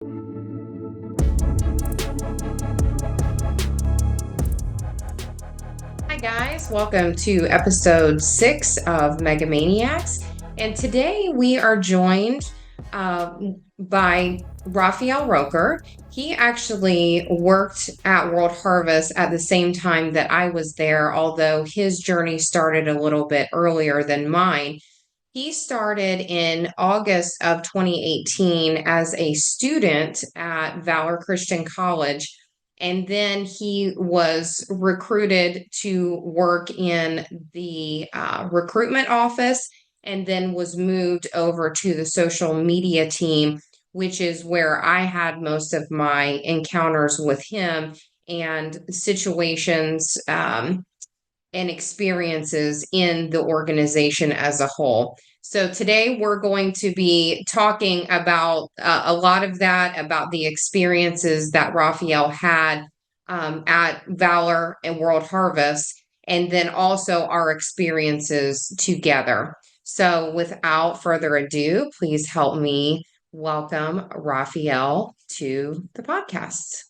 Hi, guys. Welcome to episode 6 of Mega Maniacs. And today we are joined by Raphael Roker. He actually worked at World Harvest at the same time that I was there, although his journey started a little bit earlier than mine. He started in August of 2018 as a student at Valor Christian College, and then he was recruited to work in the recruitment office, and then was moved over to the social media team, which is where I had most of my encounters with him and situations and experiences in the organization as a whole. So today we're going to be talking about a lot of that, about the experiences that Raphael had at Valor and World Harvest, and then also our experiences together. So without further ado, please help me welcome Raphael to the podcast.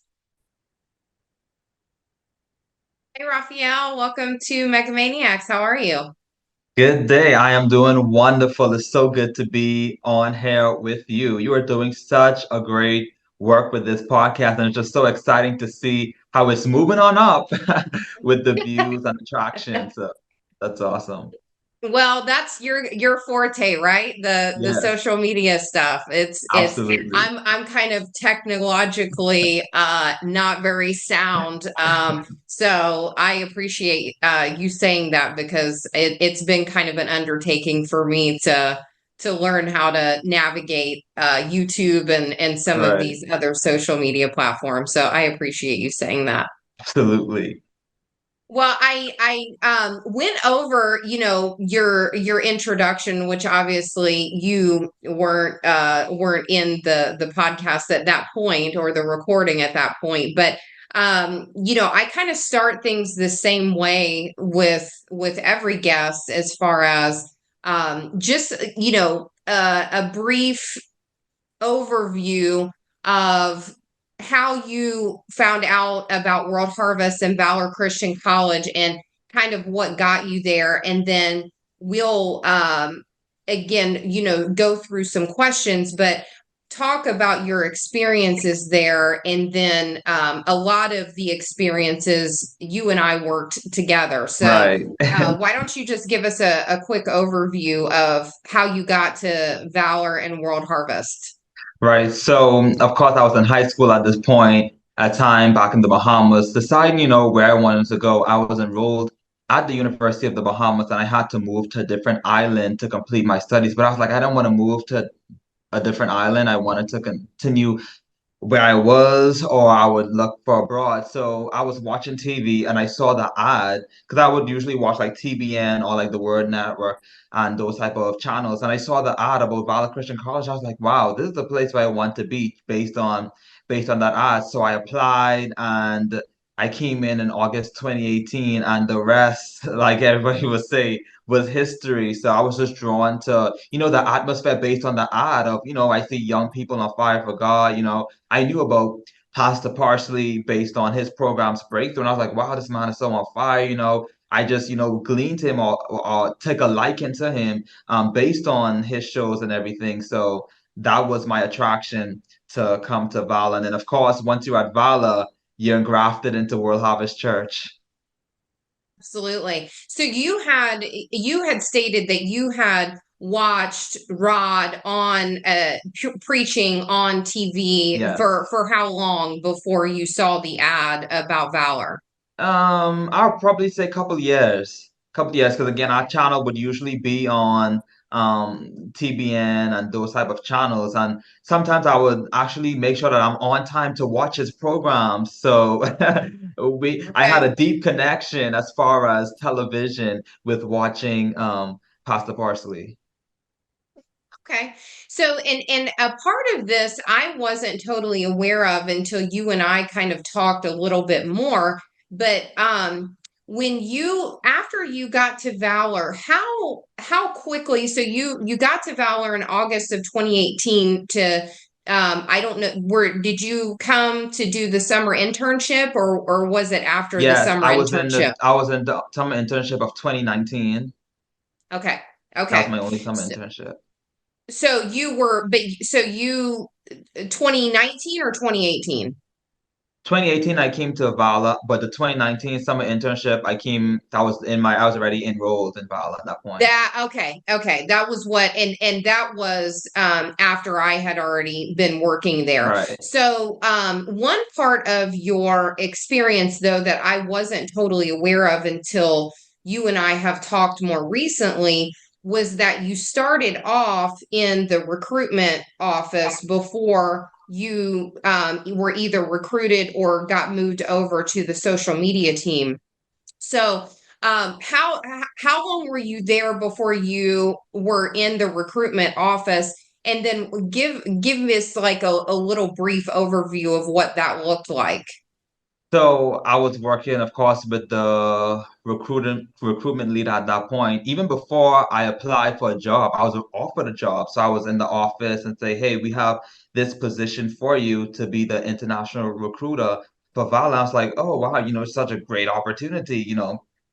Hey, Raphael, welcome to Mega Maniacs. How are you? Good day. I am doing wonderful. It's so good to be on here with you. You are doing such a great work with this podcast, and it's just so exciting to see how it's moving on up with the views and attraction. So that's awesome. Well, that's your forte, right? The Yes, social media stuff. It's absolutely. I'm kind of technologically not very sound. So I appreciate you saying that, because it's been kind of an undertaking for me to learn how to navigate YouTube and some of Right. these other social media platforms. So I appreciate you saying that. Absolutely. Well, I went over, your introduction, which obviously you weren't in the podcast at that point, or the recording at that point. But I kind of start things the same way with every guest, as far as just a brief overview of how you found out about World Harvest and Valor Christian College, and kind of what got you there. And then we'll, again, go through some questions, but talk about your experiences there. And then a lot of the experiences you and I worked together. So Right. why don't you just give us a quick overview of how you got to Valor and World Harvest? Right. So, of course, I was in high school at this point, a time back in the Bahamas, deciding, where I wanted to go. I was enrolled at the University of the Bahamas, and I had to move to a different island to complete my studies. But I was like, I don't want to move to a different island. I wanted to continue where I was, or I would look for abroad. So I was watching TV and I saw the ad, because I would usually watch like TBN or like the Word Network and those type of channels. And I saw the ad about Valor Christian College. I was like, wow, this is the place where I want to be based on that ad. So I applied, and I came in August 2018, and the rest, like everybody would say, was history. So I was just drawn to, the atmosphere based on the ad of, I see young people on fire for God. I knew about Pastor Parsley based on his program's breakthrough, and I was like, wow, this man is so on fire. I just, gleaned him, or take a liking to him based on his shows and everything. So that was my attraction to come to Vala. And then, of course, once you're at Vala, you're engrafted into World Harvest Church. Absolutely. So you had stated that you had watched Rod on preaching on TV Yes. for how long before you saw the ad about Valor? I'll probably say couple years, because again, our channel would usually be on TBN and those type of channels, and sometimes I would actually make sure that I'm on time to watch his programs. So I had Okay. a deep connection as far as television with watching Pastor Parsley. Okay. So, and a part of this I wasn't totally aware of until you and I kind of talked a little bit more. But when you after you got to Valor, how quickly, so you got to Valor in August of 2018 to I don't know, did you come to do the summer internship, or was it after the Yes, summer internship? I was in the summer internship of 2019. Okay. That was Okay. my only summer So, internship. you 2019 or 2018? 2018, I came to Vala, but the 2019 summer internship, I was already enrolled in Vala at that point. Okay, that was what, and that was after I had already been working there. Right. So one part of your experience though that I wasn't totally aware of until you and I have talked more recently was that you started off in the recruitment office before you were either recruited or got moved over to the social media team. So, how long were you there before you were in the recruitment office? And then give us like a little brief overview of what that looked like. So I was working, of course, with the recruitment lead at that point. Even before I applied for a job, I was offered a job. So I was in the office and say, "Hey, we have this position for you to be the international recruiter for Val." I was like, "Oh wow, it's such a great opportunity,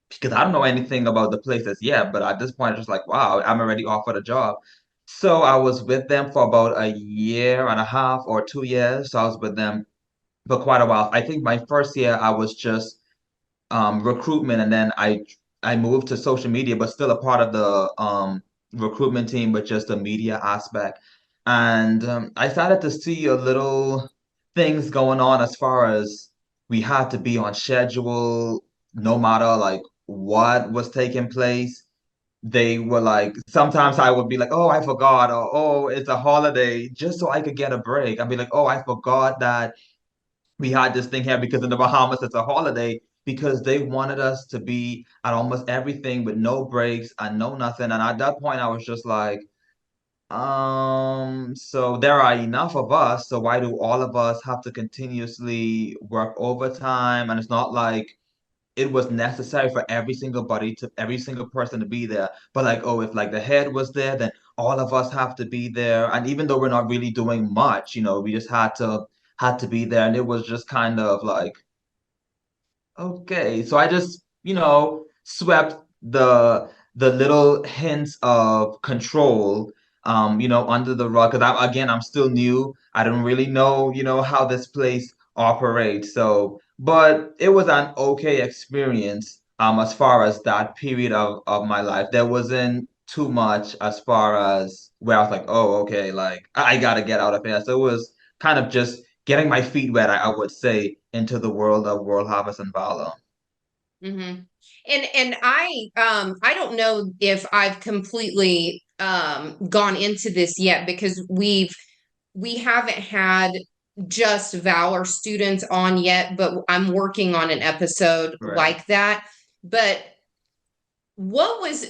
because I don't know anything about the places yet." But at this point, it's just like, "Wow, I'm already offered a job." So I was with them for about a year and a half or 2 years. So I was with them for quite a while. I think my first year I was just recruitment, and then I moved to social media, but still a part of the recruitment team, but just the media aspect. And I started to see a little things going on as far as we had to be on schedule, no matter like what was taking place. They were like, sometimes I would be like, oh, I forgot, or oh, it's a holiday, just so I could get a break. I'd be like, oh, I forgot that we had this thing here because in the Bahamas it's a holiday because they wanted us to be at almost everything with no breaks and no nothing. And at that point I was just like, so there are enough of us, so why do all of us have to continuously work overtime? And it's not like it was necessary for every single person to be there. But like, oh, if like the head was there, then all of us have to be there. And even though we're not really doing much, we just had to be there. And it was just kind of like, okay, so I just, swept the little hints of control, under the rug. Because I'm still new. I don't really know, how this place operates. So, but it was an okay experience, as far as that period of my life. There wasn't too much as far as where I was like, oh, okay, like I gotta get out of here. So it was kind of just getting my feet wet, I would say, into the world of World Harvest and Valor. Mm-hmm. And I don't know if I've completely gone into this yet because we haven't had just Valor students on yet, but I'm working on an episode Right. like that. But what was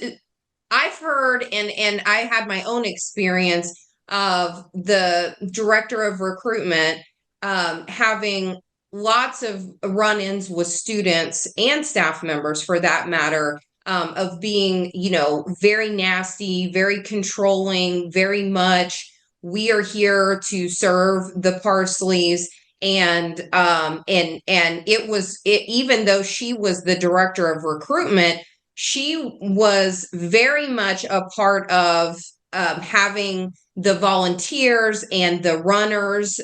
I've heard, and I had my own experience of the director of recruitment having lots of run-ins with students and staff members for that matter, of being, very nasty, very controlling, very much we are here to serve the Parsleys. And even though she was the director of recruitment, she was very much a part of having the volunteers and the runners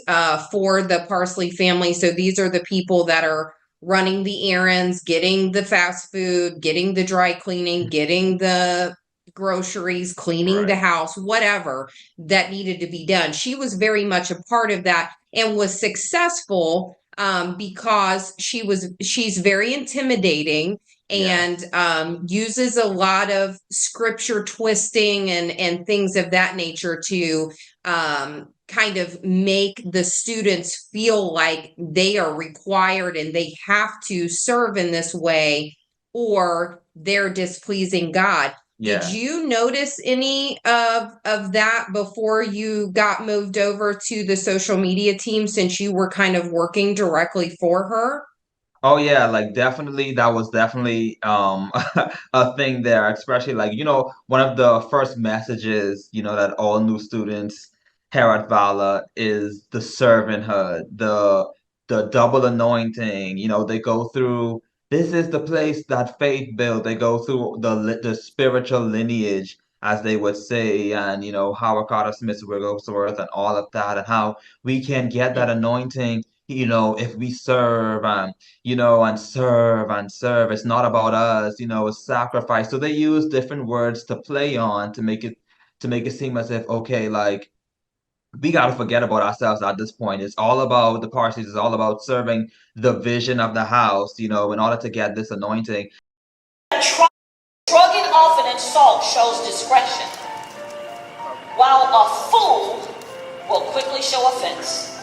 for the Parsley family. So these are the people that are running the errands, getting the fast food, getting the dry cleaning, getting the groceries, cleaning the Right. house, whatever that needed to be done. She was very much a part of that and was successful because she's very intimidating and Yes. uses a lot of scripture twisting and things of that nature to kind of make the students feel like they are required and they have to serve in this way or they're displeasing God. Did Yeah. you notice any of that before you got moved over to the social media team since you were kind of working directly for her? Oh yeah, like definitely that was definitely a thing there, especially like, one of the first messages, that all new students Herod Vala is the servanthood, the double anointing. They go through. This is the place that faith built. They go through the spiritual lineage, as they would say, and Howard Carter Smith Wigglesworth and all of that, and how we can get that anointing. If we serve and serve and serve. It's not about us, it's sacrifice. So they use different words to play on to make it seem as if, okay, like we got to forget about ourselves at this point. It's all about the Parsis. It's all about serving the vision of the house, in order to get this anointing. Shrugging off an insult shows discretion, while a fool will quickly show offense.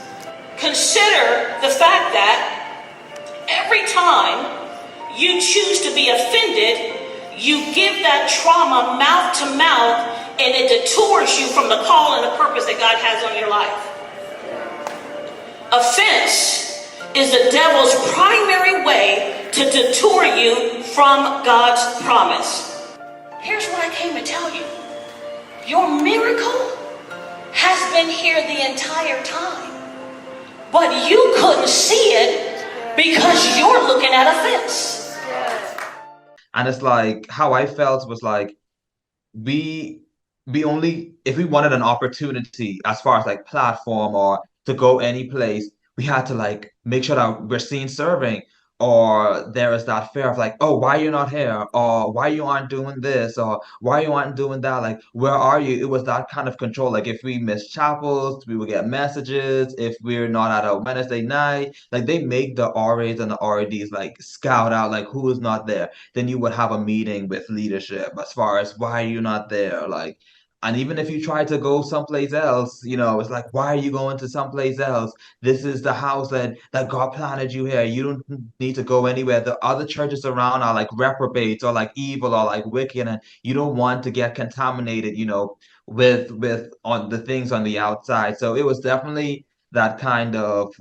Consider the fact that every time you choose to be offended, you give that trauma mouth to mouth, and it detours you from the call and the purpose that God has on your life. Offense is the devil's primary way to detour you from God's promise. Here's what I came to tell you. Your miracle has been here the entire time, but you couldn't see it because you're looking at offense. And it's like how I felt was like we we only if we wanted an opportunity as far as like platform or to go any place, we had to like make sure that we're seen serving. Or there is that fear of like, oh, why you not here? Or why you aren't doing this? Or why you aren't doing that? Like, where are you? It was that kind of control. Like if we miss chapels, we would get messages. If we're not at a Wednesday night, like they make the RAs and the RADs like scout out like who is not there. Then you would have a meeting with leadership as far as why are you not there? Like, and even if you try to go someplace else, it's like, why are you going to someplace else? This is the house that God planted you here. You don't need to go anywhere. The other churches around are like reprobates or like evil or like wicked, and you don't want to get contaminated, with on the things on the outside. So it was definitely that kind of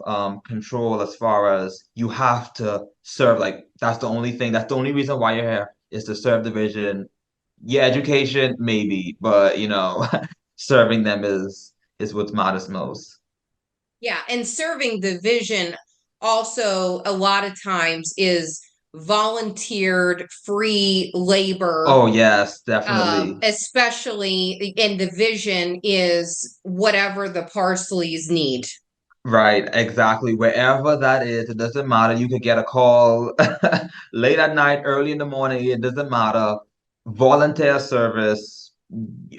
control as far as you have to serve. Like that's the only thing. That's the only reason why you're here is to serve the vision. Yeah, education maybe, but serving them is what matters most. Yeah, and serving the vision also a lot of times is volunteered free labor, Oh yes, definitely. especially and the vision is whatever the Parsleys need. Right, exactly. Wherever that is, it doesn't matter. You could get a call late at night, early in the morning, it doesn't matter. Volunteer service.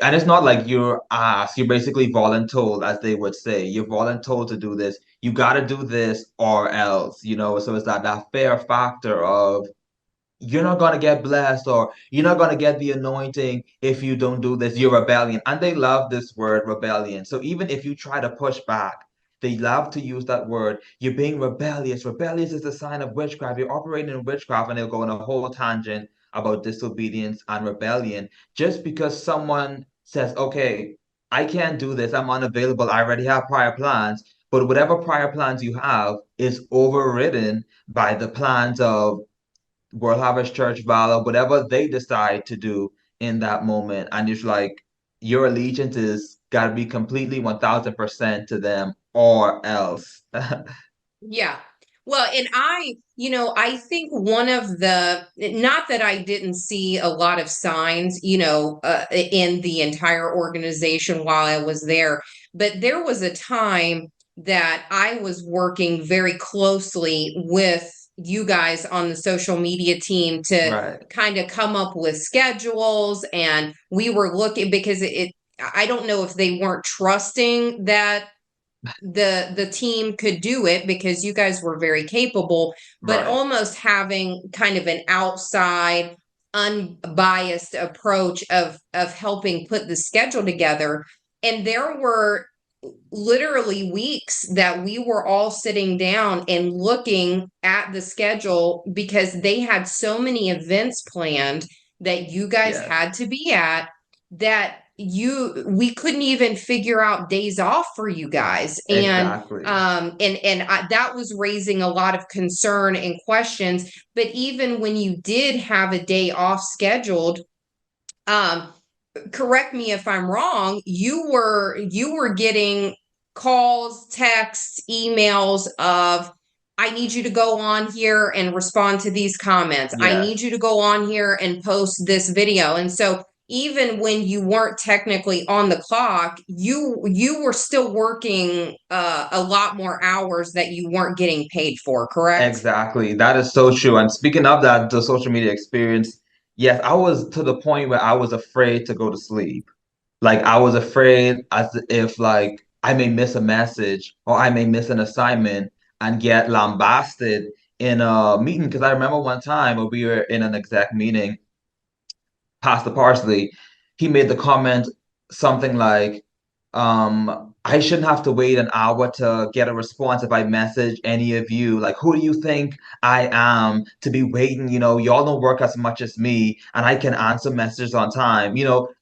And it's not like you're asked, you're basically voluntold, as they would say. You're voluntold to do this. You got to do this or else, So it's that fair factor of you're not going to get blessed or you're not going to get the anointing if you don't do this. You're rebellion. And they love this word rebellion. So even if you try to push back, they love to use that word. You're being rebellious. Rebellious is a sign of witchcraft. You're operating in witchcraft, and they'll go on a whole tangent about disobedience and rebellion just because someone says, okay, I can't do this. I'm unavailable. I already have prior plans. But whatever prior plans you have is overridden by the plans of World Harvest Church, Valor, whatever they decide to do in that moment. And it's like your allegiance is got to be completely 1000% to them or else. Yeah. Well, and I think one of the, not that I didn't see a lot of signs, in the entire organization while I was there, but there was a time that I was working very closely with you guys on the social media team to Right. kind of come up with schedules. And we were looking because I don't know if they weren't trusting that the team could do it because you guys were very capable, but Right. almost having kind of an outside unbiased approach of helping put the schedule together. And there were literally weeks that we were all sitting down and looking at the schedule because they had so many events planned that you guys Yes. had to be at, that we couldn't even figure out days off for you guys. And Exactly. that was raising a lot of concern and questions. But even when you did have a day off scheduled, um correct me if I'm wrong, you were getting calls, texts, emails of, I need you to go on here and respond to these comments. I need Yes. you to go on here and post this video. And so even when you weren't technically on the clock, you were still working a lot more hours that you weren't getting paid for, correct? Exactly. That is so true. And speaking of that, the social media experience, yes, I was to the point where I was afraid to go to sleep. Like I was afraid as if like I may miss a message or I may miss an assignment and get lambasted in a meeting. Because I remember one time when we were in an exec meeting, Pastor Parsley, he made the comment something like, I shouldn't have to wait an hour to get a response if I message any of you. Like, who do you think I am to be waiting? Y'all don't work as much as me, and I can answer messages on time.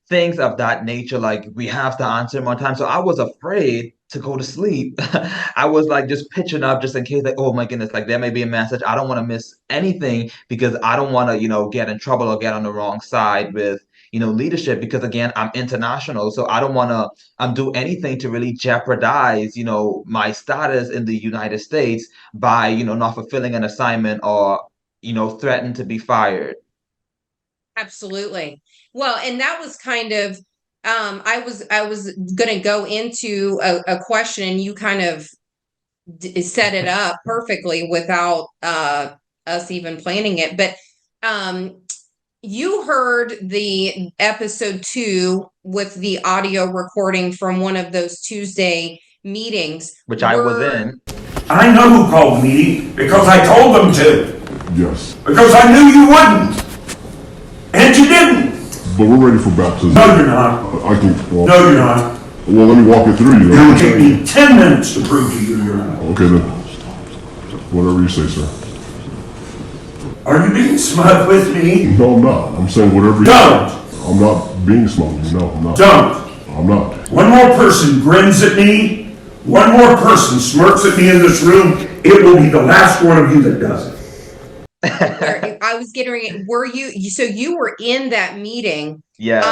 Things of that nature, like we have to answer them on time. So I was afraid to go to sleep. I was like just pitching up just in case, like, oh my goodness, like there may be a message. I don't want to miss anything because I don't want to, get in trouble or get on the wrong side with, leadership because again, I'm international. So I don't want to do anything to really jeopardize, my status in the United States by, not fulfilling an assignment or, threaten to be fired. Absolutely. Well, and that was kind of I was going to go into a question, and you kind of set it up perfectly without us even planning it. But um, you heard the episode 2 with the audio recording from one of those Tuesday meetings. Which I was Were in. I know who called the meeting because I told them to. Yes. Because I knew you wouldn't. And you didn't. But we're ready for baptism. No, you're not. I can. Well, No, you're not. well, let me walk it through. It would take me 10 minutes to prove to you you're not. Okay, then. Whatever you say, sir. Are you being smug with me? No, I'm not. I'm saying whatever you Don't. say. I'm not being smug. No, I'm not. Don't. I'm not. One more person grins at me, one more person smirks at me in this room, it will be the last one of you that does it. I was getting, were you, so you were in that meeting. Yes.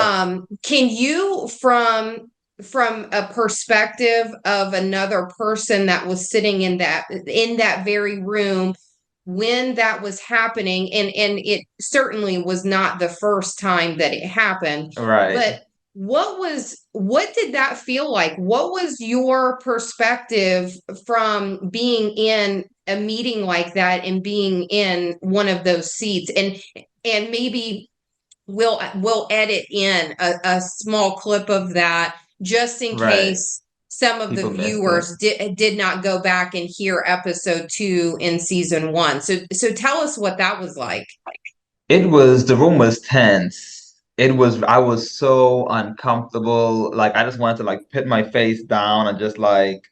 Can you, from a perspective of another person that was sitting in that very room when that was happening, and it certainly was not the first time that it happened, Right. but what did that feel like? What was your perspective from being in a meeting like that and being in one of those seats? And maybe we'll edit in a small clip of that just in Right. case some of the People missed it. viewers did not go back and hear episode 2 in season 1. So tell us what that was like. The room was tense. I was so uncomfortable. Like I just wanted to like put my face down and just like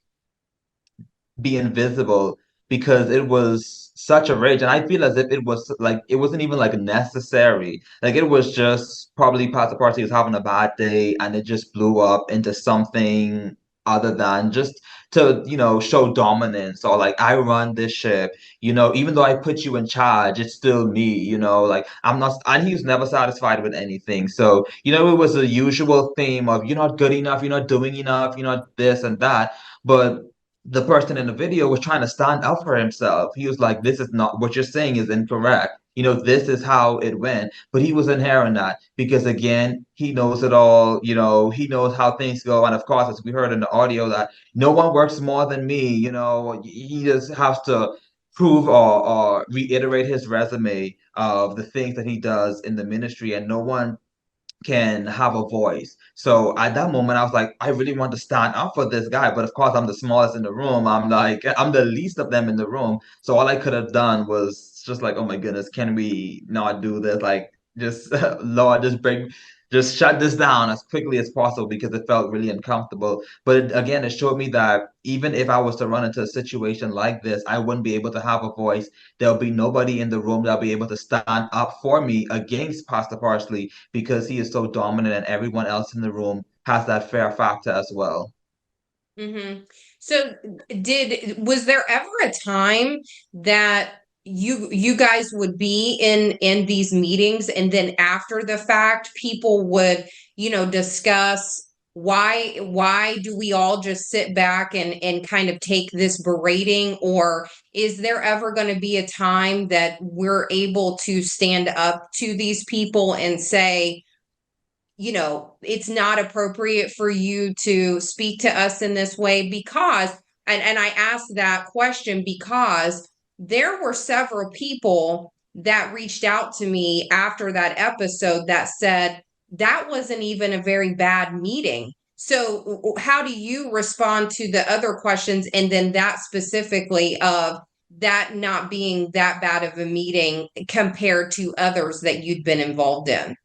be invisible because it was such a rage. And I feel as if it was like it wasn't even like necessary. Like it was just probably Pastor Party was having a bad day and it just blew up into something other than just to, show dominance or like I run this ship, even though I put you in charge, it's still me, like I'm not, and he was never satisfied with anything. So, it was a usual theme of you're not good enough, you're not doing enough, you're not this and that. But the person in the video was trying to stand up for himself. He was like, this is not what you're saying is incorrect. This is how it went. But he was inherent that because again, he knows it all, he knows how things go. And of course, as we heard in the audio, that no one works more than me, he just has to prove or reiterate his resume of the things that he does in the ministry, and no one can have a voice. So at that moment, I was like, I really want to stand up for this guy. But of course, I'm the smallest in the room. I'm like, I'm the least of them in the room. So all I could have done was just like, oh my goodness, can we not do this? Like, just Lord, just shut this down as quickly as possible because it felt really uncomfortable. But again, it showed me that even if I was to run into a situation like this, I wouldn't be able to have a voice. There'll be nobody in the room that'll be able to stand up for me against Pastor Parsley because he is so dominant and everyone else in the room has that fear factor as well. Mm-hmm. So was there ever a time that you guys would be in these meetings, and then after the fact people would, discuss why do we all just sit back and kind of take this berating, or is there ever going to be a time that we're able to stand up to these people and say, it's not appropriate for you to speak to us in this way? Because, and I asked that question because there were several people that reached out to me after that episode that said that wasn't even a very bad meeting. So, how do you respond to the other questions, and then that specifically of that not being that bad of a meeting compared to others that you'd been involved in?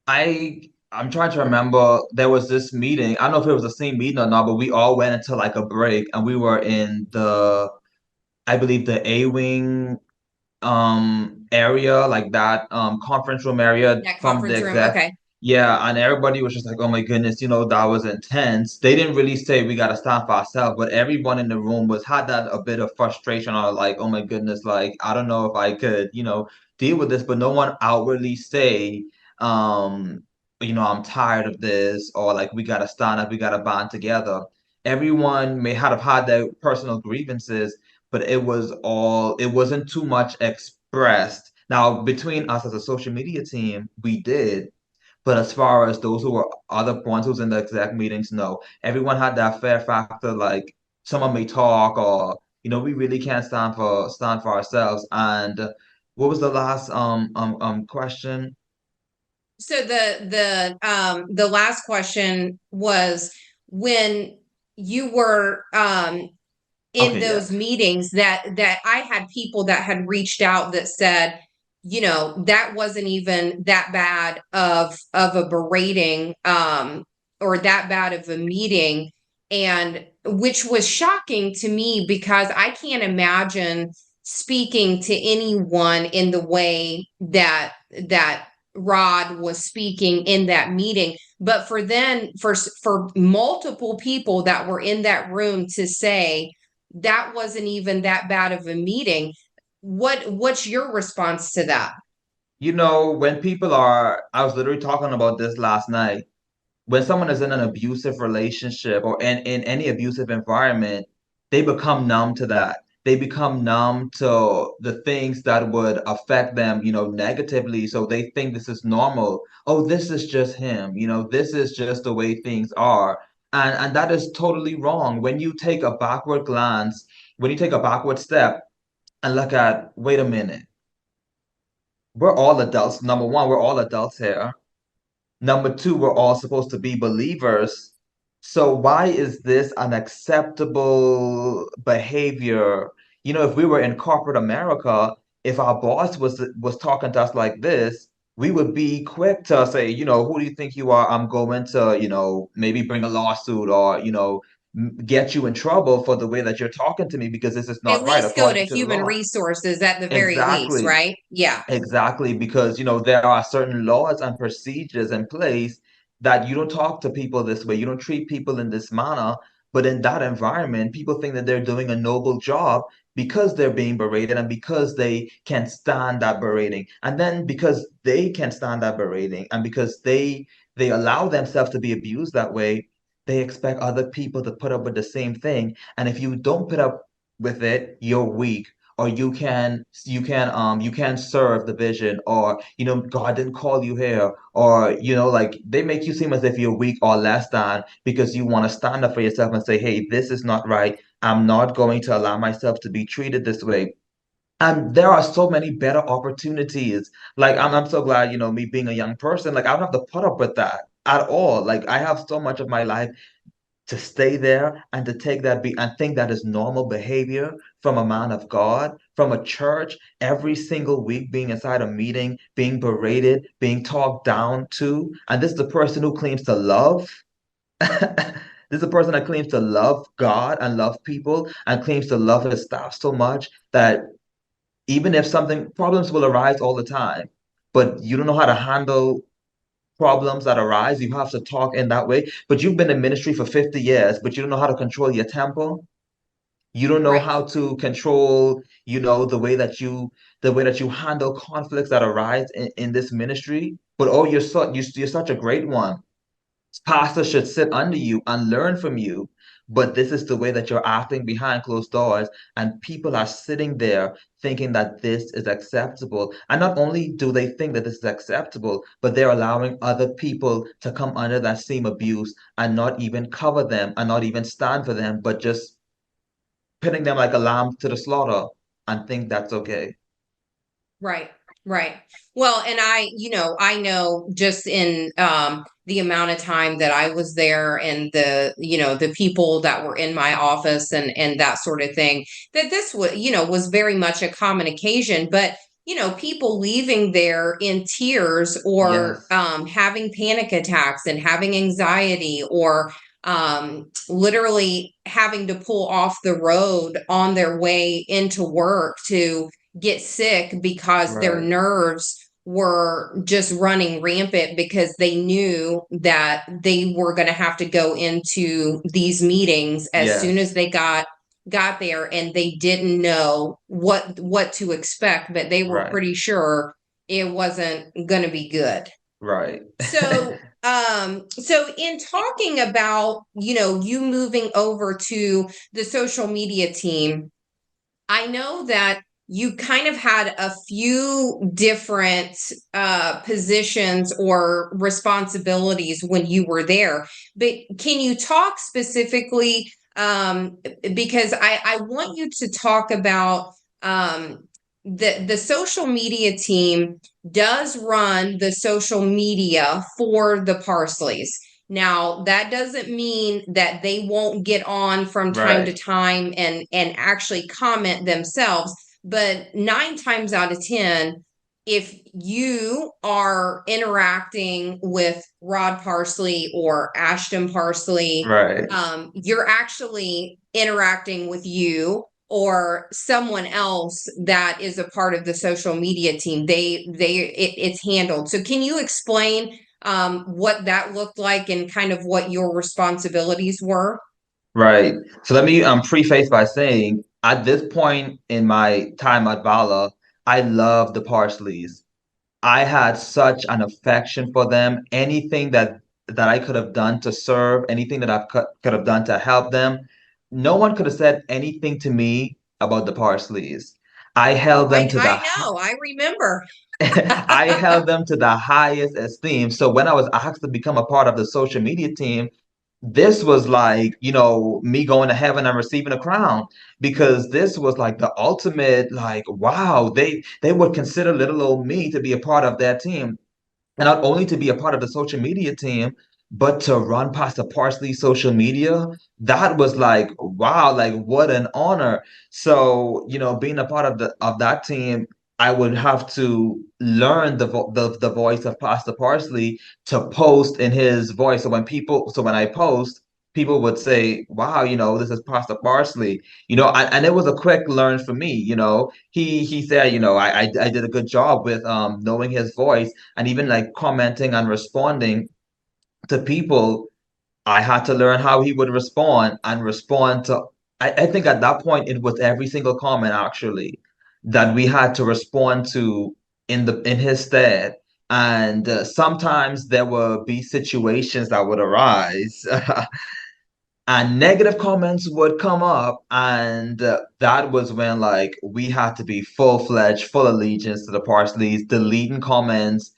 I'm trying to remember. There was this meeting. I don't know if it was the same meeting or not, but we all went into like a break, and we were in I believe the A wing area, like that conference room area That from the conference room. exec. Okay. Yeah, and everybody was just like, oh my goodness, that was intense. They didn't really say we gotta stand for ourselves, but everyone in the room was had that a bit of frustration or like, oh my goodness, like I don't know if I could, deal with this, but no one outwardly say, um, I'm tired of this, or like we gotta stand up, we gotta band together. Everyone may have had their personal grievances, but it wasn't too much expressed. Now, between us as a social media team, we did, but as far as those who were other ones who was in the exec meetings, no. Everyone had that fair factor, like someone may talk or, we really can't stand for ourselves. And what was the last question? So the last question was, when you were in Okay, those yes. meetings, that I had people that had reached out that said, that wasn't even that bad of a berating, or that bad of a meeting, and which was shocking to me because I can't imagine speaking to anyone in the way that Rod was speaking in that meeting. But for multiple people that were in that room to say that wasn't even that bad of a meeting, what's your response to that? When I was literally talking about this last night. When someone is in an abusive relationship or in any abusive environment, they become numb to that. They become numb to the things that would affect them, negatively. So they think this is normal. Oh, this is just him. This is just the way things are. And that is totally wrong. When you take a backward step and look at, wait a minute, we're all adults. Number one, we're all adults here. Number two, we're all supposed to be believers. So why is this an acceptable behavior? If we were in corporate America, if our boss was talking to us like this, we would be quick to say, who do you think you are? I'm going to, maybe bring a lawsuit or, get you in trouble for the way that you're talking to me because this is At not right least go to according to the human law. resources at the very least, Exactly. right? Yeah. Exactly, because there are certain laws and procedures in place that you don't talk to people this way, you don't treat people in this manner. But in that environment, people think that they're doing a noble job because they're being berated and because they can stand that berating. And then because they can stand that berating and because they allow themselves to be abused that way, they expect other people to put up with the same thing. And if you don't put up with it, you're weak or you can serve the vision or God didn't call you here or like they make you seem as if you're weak or less than because you want to stand up for yourself and say, hey, this is not right. I'm not going to allow myself to be treated this way. And there are so many better opportunities. Like I'm so glad, me being a young person, like I don't have to put up with that at all. Like I have so much of my life to stay there and to take that be and think that is normal behavior from a man of God, from a church, every single week being inside a meeting, being berated, being talked down to. And this is the person who claims to love. This is a person that claims to love God and love people and claims to love his staff so much that even if something problems will arise all the time, but you don't know how to handle problems that arise. You have to talk in that way. But you've been in ministry for 50 years, but you don't know how to control your temper. You don't know Right. how to control, the way that you handle conflicts that arise in this ministry. But oh, you're such a great one. Pastor should sit under you and learn from you. But this is the way that you're acting behind closed doors, and people are sitting there thinking that this is acceptable. And not only do they think that this is acceptable, but they're allowing other people to come under that same abuse and not even cover them and not even stand for them, but just putting them like a lamb to the slaughter and think that's okay. Right, right. Well, and I know just in the amount of time that I was there and the people that were in my office and that sort of thing, that this was very much a common occasion, but people leaving there in tears or Yes, having panic attacks and having anxiety or literally having to pull off the road on their way into work to get sick because their right. nerves were just running rampant because they knew that they were going to have to go into these meetings as soon as Yes, they got there, and they didn't know what to expect, but they were right, pretty sure it wasn't going to be good. right. So in talking about you moving over to the social media team, I know that you kind of had a few different positions or responsibilities when you were there, but can you talk specifically? Because I want you to talk about the social media team does run the social media for the Parsleys. Now, that doesn't mean that they won't get on from time to Right, time and actually comment themselves, but 9 times out of 10, if you are interacting with Rod Parsley or Ashton Parsley, right, you're actually interacting with you or someone else that is a part of the social media team. It's handled. So can you explain what that looked like and kind of what your responsibilities were? right. So let me preface by saying at this point in my time at Vala, I love the Parsleys. I had such an affection for them. Anything that I could have done to serve, anything that could have done to help them, no one could have said anything to me about the Parsleys. I Oh, held them to I know. I remember. I held them to the highest esteem. So when I was asked to become a part of the social media team, this was like, me going to heaven and receiving a crown, because this was like the ultimate, like, wow, they would consider little old me to be a part of their team. And not only to be a part of the social media team, but to run past the Parsley social media, that was like, wow, like what an honor. So, being a part of that team, I would have to learn the voice of Pastor Parsley to post in his voice. So when I post, people would say, wow, this is Pastor Parsley, and it was a quick learn for me. He said, I did a good job with knowing his voice, and even like commenting and responding to people. I had to learn how he would respond and respond to. I think at that point it was every single comment actually that we had to respond to in his stead. And sometimes there would be situations that would arise and negative comments would come up, and that was when like we had to be full-fledged, full allegiance to the Parsleys, deleting comments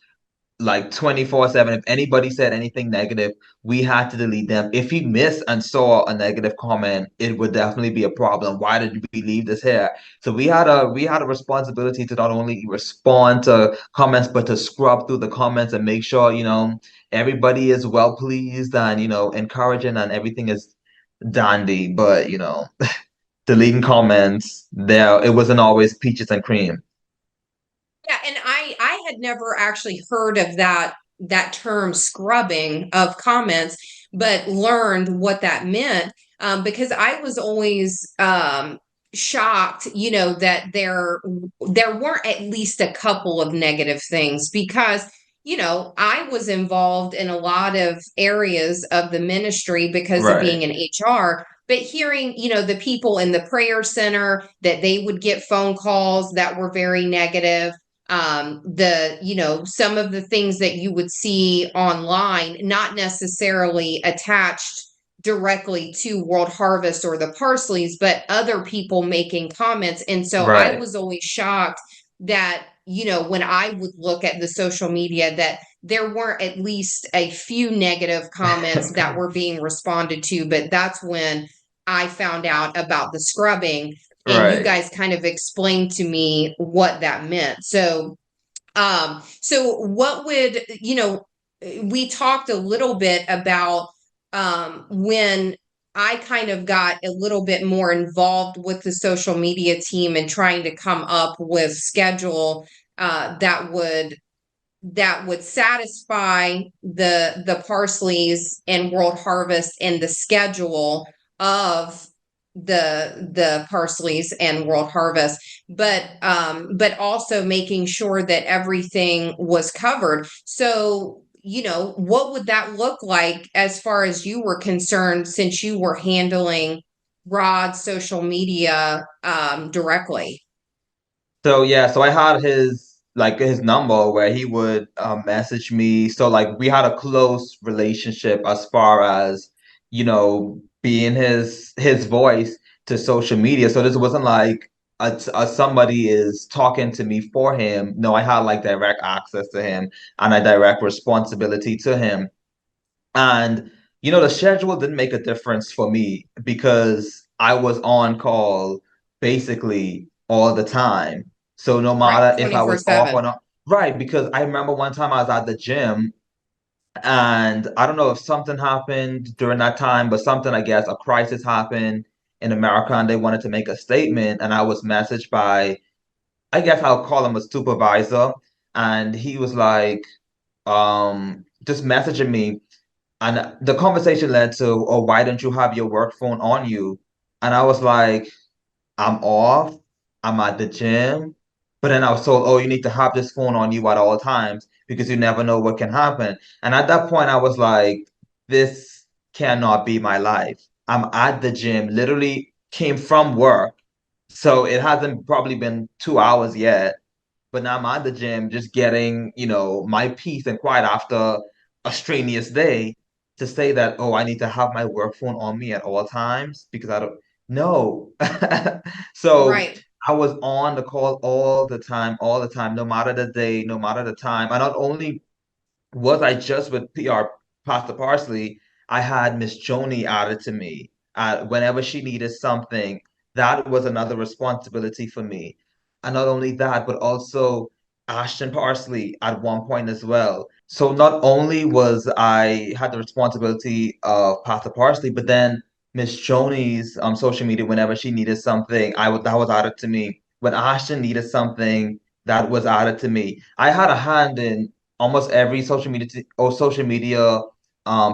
like 24/7. If anybody said anything negative, we had to delete them. If he missed and saw a negative comment, it would definitely be a problem. Why did we leave this here? So we had a responsibility to not only respond to comments, but to scrub through the comments and make sure, everybody is well pleased and, encouraging, and everything is dandy. But, deleting comments, there it wasn't always peaches and cream. Yeah, and I had never actually heard of that term scrubbing of comments, but learned what that meant because I was always shocked, that there weren't at least a couple of negative things because I was involved in a lot of areas of the ministry because of Right. being in HR. But hearing, the people in the prayer center that they would get phone calls that were very negative. Some of the things that you would see online, not necessarily attached directly to World Harvest or the Parsleys, but other people making comments. And so I Right. was always shocked that, when I would look at the social media, that there weren't at least a few negative comments that were being responded to. But that's when I found out about the scrubbing, and you Right. guys kind of explained to me what that meant. So what would, we talked a little bit about when I kind of got a little bit more involved with the social media team and trying to come up with schedule that would satisfy the Parsleys and World Harvest and the schedule of the Parsleys and World Harvest, but also making sure that everything was covered. So, what would that look like as far as you were concerned, since you were handling Rod's social media directly? So yeah, so I had his number where he would message me. So like we had a close relationship as far as, being his voice to social media. So this wasn't like somebody is talking to me for him. No, I had like direct access to him and a direct responsibility to him. And the schedule didn't make a difference for me because I was on call basically all the time. So no Right, matter if I was off 24/7. or not, right? Because I remember one time I was at the gym and I don't know if something happened during that time, but something, I guess, a crisis happened in America and they wanted to make a statement. And I was messaged by, I guess I'll call him a supervisor. And he was like, just messaging me, and the conversation led to, oh, why don't you have your work phone on you? And I was like, I'm off. I'm at the gym. But then I was told, oh, you need to have this phone on you at all times because you never know what can happen. And at that point, I was like, this cannot be my life. I'm at the gym, literally came from work. So it hasn't probably been 2 hours yet. But now I'm at the gym just getting, my peace and quiet after a strenuous day to say that, oh, I need to have my work phone on me at all times because I don't know. So Right. I was on the call all the time, no matter the day, no matter the time. And not only was I just with PR Pasta Parsley, I had Miss Joni added to me. Whenever she needed something, that was another responsibility for me. And not only that, but also Ashton Parsley at one point as well. So not only was I had the responsibility of Pasta Parsley, but then Miss Joni's social media, whenever she needed something, that was added to me. When Ashton needed something, that was added to me. I had a hand in almost every social media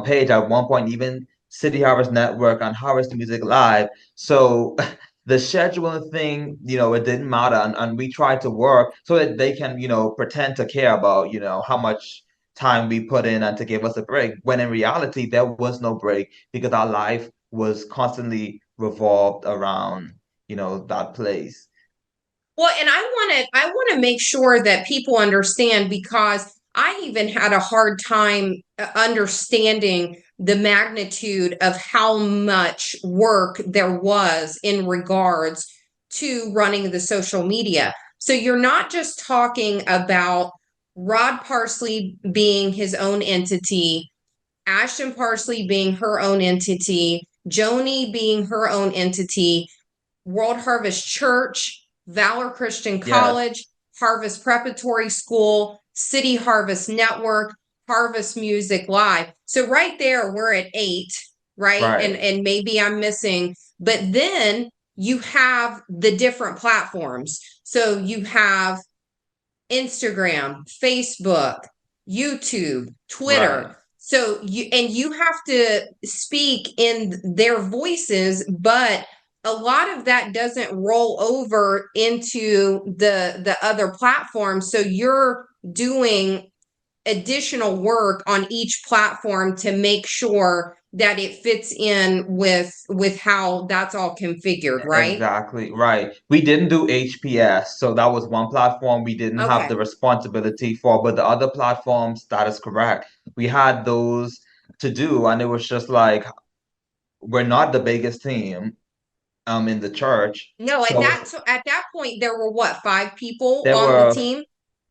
page at one point, even City Harvest Network and Harvest Music Live. So the scheduling thing, it didn't matter, and we tried to work so that they can, pretend to care about, how much time we put in and to give us a break. When in reality, there was no break because our life was constantly revolved around, that place. Well, and I want to make sure that people understand, because I even had a hard time understanding the magnitude of how much work there was in regards to running the social media. So you're not just talking about Rod Parsley being his own entity, Ashton Parsley being her own entity, Joni being her own entity, World Harvest Church, Valor Christian Yes, College, Harvest Preparatory School, City Harvest Network, Harvest Music Live. So right there, we're at 8, right? And right, and maybe I'm missing, but then you have the different platforms. So you have Instagram, Facebook, YouTube, right. Twitter. So you have to speak in their voices, but a lot of that doesn't roll over into the other platforms. So you're doing additional work on each platform to make sure that it fits in with how that's all configured, right? Exactly, right. We didn't do HPS, so that was one platform we didn't have the Okay. responsibility for, but the other platforms, that is correct. We had those to do, and it was just like we're not the biggest team in the church. No, So at that point there were what, 5 people there on the were team?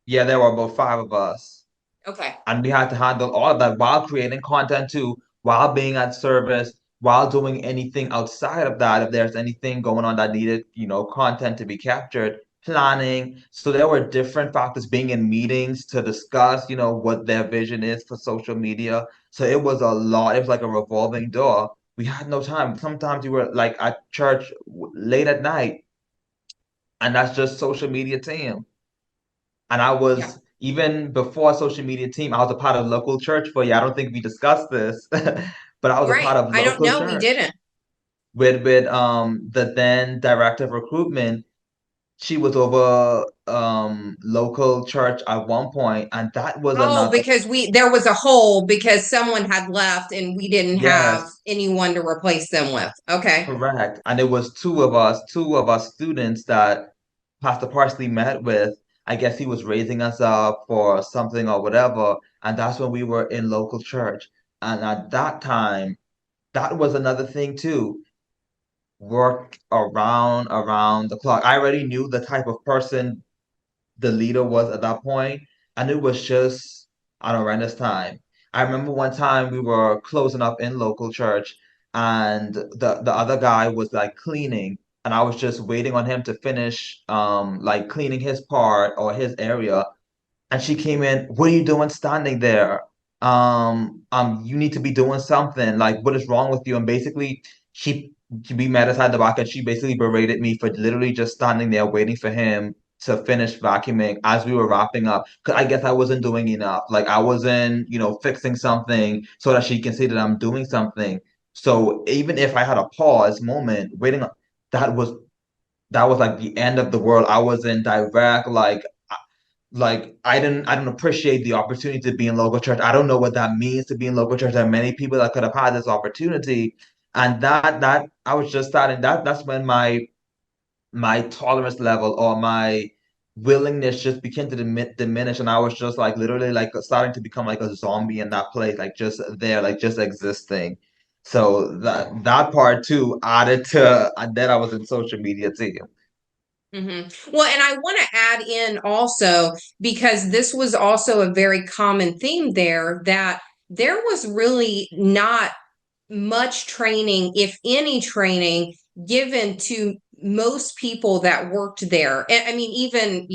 yeah, there were about five of us. Okay. And we had to handle all of that while creating content too, while being at service, while doing anything outside of that. If there's anything going on that needed, content to be captured, planning. So there were different factors, being in meetings to discuss, what their vision is for social media. So it was a lot. It was like a revolving door. We had no time. Sometimes we were like at church late at night, and that's just social media team. And I Yeah. was even before social media team, I was a part of local church for you. I don't think we discussed this, but I was a Right. part of I don't local know, we church didn't. with the then director of recruitment. She was over local church at one point, and that was Oh, another. because there was a hole because someone had left and we didn't have Yes, anyone to replace them with. Okay. correct. And it was two of us students that Pastor Parsley met with. I guess he was raising us up for something or whatever. And that's when we were in local church. And at that time, that was another thing too. Work around the clock. I already knew the type of person the leader was at that point, and it was just an horrendous time. I remember one time we were closing up in local church, and the other guy was like cleaning, and I was just waiting on him to finish like cleaning his part or his area, and she came in, what are you doing standing there? You need to be doing something. Like, what is wrong with you? And basically, she we met us at the back, and she basically berated me for literally just standing there waiting for him to finish vacuuming as we were wrapping up. Because I guess I wasn't doing enough. Like I wasn't, fixing something so that she can see that I'm doing something. So even if I had a pause moment waiting, that was that was like the end of the world. I was in direct like I didn't appreciate the opportunity to be in local church. I don't know what that means to be in local church. There are many people that could have had this opportunity, and that I was just starting. That's when my tolerance level or my willingness just began to diminish, and I was just like literally like starting to become like a zombie in that place, like just there, like just existing. So that part too added to, and then I was in social media too. Well, and I want to add in also, because this was also a very common theme there, that there was really not much training, if any training, given to most people that worked there. And I mean, even,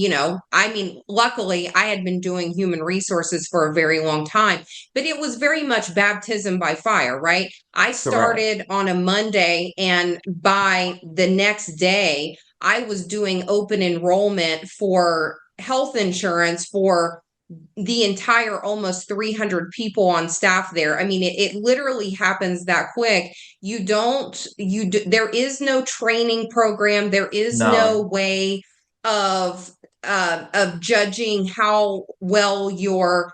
luckily I had been doing human resources for a very long time, but it was very much baptism by fire, right? I Correct. started on a Monday, and by the next day, I was doing open enrollment for health insurance for the entire almost 300 people on staff there. I mean, it literally happens that quick. There is no training program. There is no No. way of judging how well you're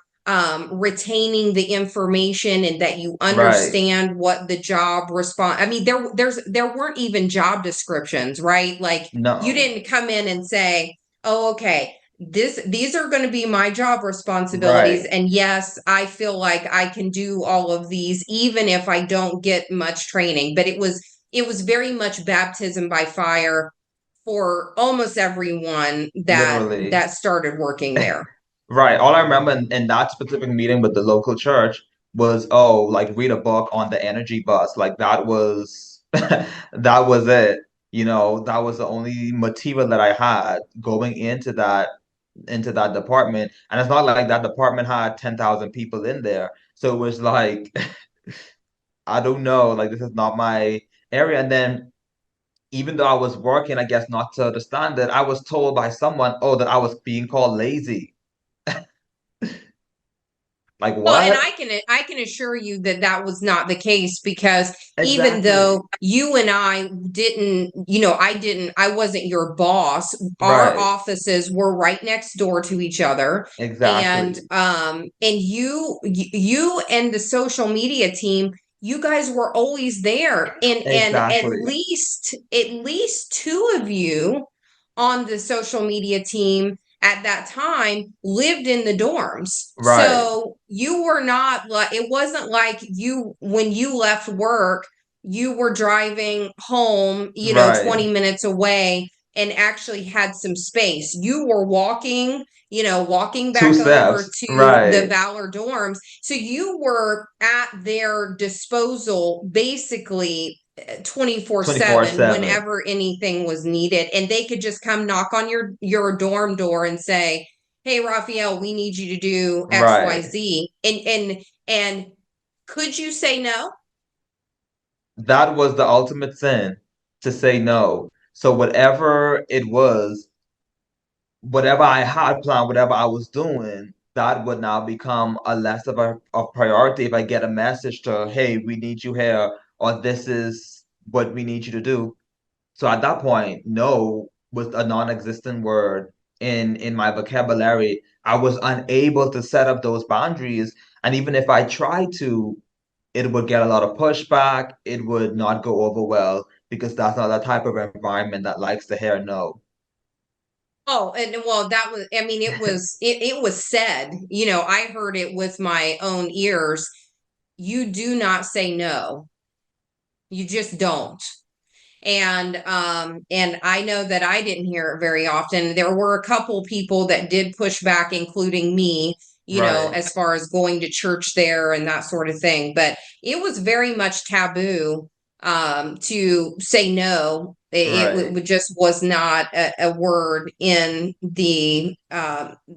retaining the information and that you Right. understand what the job response. I mean, there weren't even job descriptions, right? Like you No. didn't come in and say, oh, okay, these are going to be my job responsibilities, Right. and yes, I feel like I can do all of these even if I don't get much training. But it was very much baptism by fire for almost everyone Literally. that started working there. Right. All I remember in that specific meeting with the local church was, oh, like read a book on the energy bus. Like that was that was it. That was the only material that I had going into that department. And it's not like that department had 10,000 people in there. So it was like, I don't know, like this is not my area. And then even though I was working, I guess not to the standard, I was told by someone, oh, that I was being called lazy. Like Well, and what? I can assure you that that was not the case, because even Exactly. though you and I didn't, I wasn't your boss. Our Right. offices were right next door to each other, and Exactly. you and the social media team, you guys were always there, and Exactly. at least two of you on the social media team at that time lived in the dorms. Right. So you were not like, it wasn't like you, when you left work, you were driving home, Right. 20 minutes away and actually had some space. You were walking Two back over steps. to the Right. Valor dorms. So you were at their disposal basically 24/7 24/7. whenever anything was needed, and they could just come knock on your dorm door and say, "Hey, Raphael, we need you to do Right. XYZ." And could you say no? That was the ultimate sin, to say no. So whatever I had planned, whatever I was doing, that would now become a less of a priority if I get a message to, hey, we need you here, or this is what we need you to do. So at that point, no was a non-existent word in my vocabulary. I was unable to set up those boundaries, and even if I tried to, it would get a lot of pushback. It would not go over well because that's not the type of environment that likes to hear no. Oh, and well, that was, I mean, it was said, I heard it with my own ears. You do not say no. You just don't. And I know that I didn't hear it very often. There were a couple people that did push back, including me, Right, as far as going to church there and that sort of thing. But it was very much taboo to say no. right. Just was not a word in the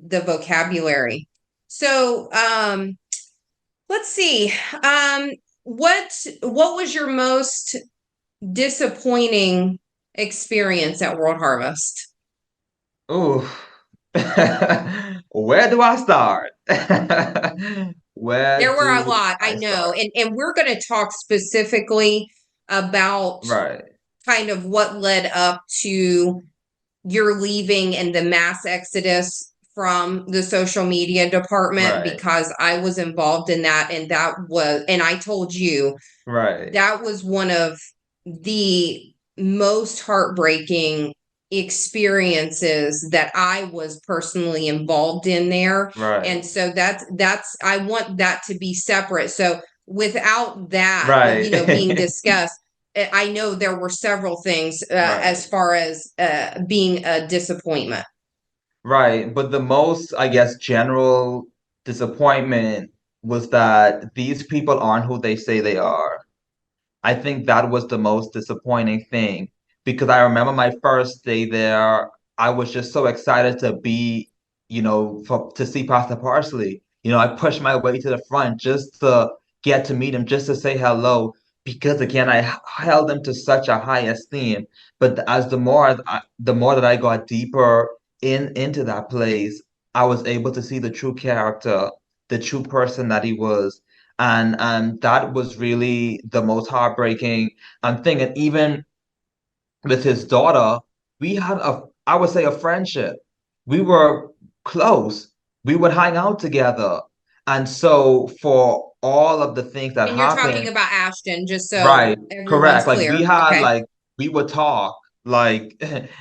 vocabulary. So let's see. Um, what was your most disappointing experience at World Harvest? Ooh. Where do I start? Where There were a do lot, I I know, start? and we're going to talk specifically about Right, kind of what led up to your leaving and the mass exodus from the social media department, right, because I was involved in that, and I told you right, that was one of the most heartbreaking experiences that I was personally involved in there. And right, so that's I want that to be separate. So without that, being right, discussed, I know there were several things as right. far as being a disappointment. Right, but the most, I guess, general disappointment was that these people aren't who they say they are. I think that was the most disappointing thing because I remember my first day there, I was just so excited to be, to see Pastor Parsley. I pushed my way to the front just to get to meet him, just to say hello, because again, held him to such a high esteem. But as the more that I got deeper into that place, I was able to see the true character, the true person that he was, and that was really the most heartbreaking thing. And even with his daughter, we had I would say, a friendship. We were close. We would hang out together. And so for all of the things that And you're talking happened, about Ashton, just so right, everyone's correct. Like we clear. had Okay. like we would talk. Like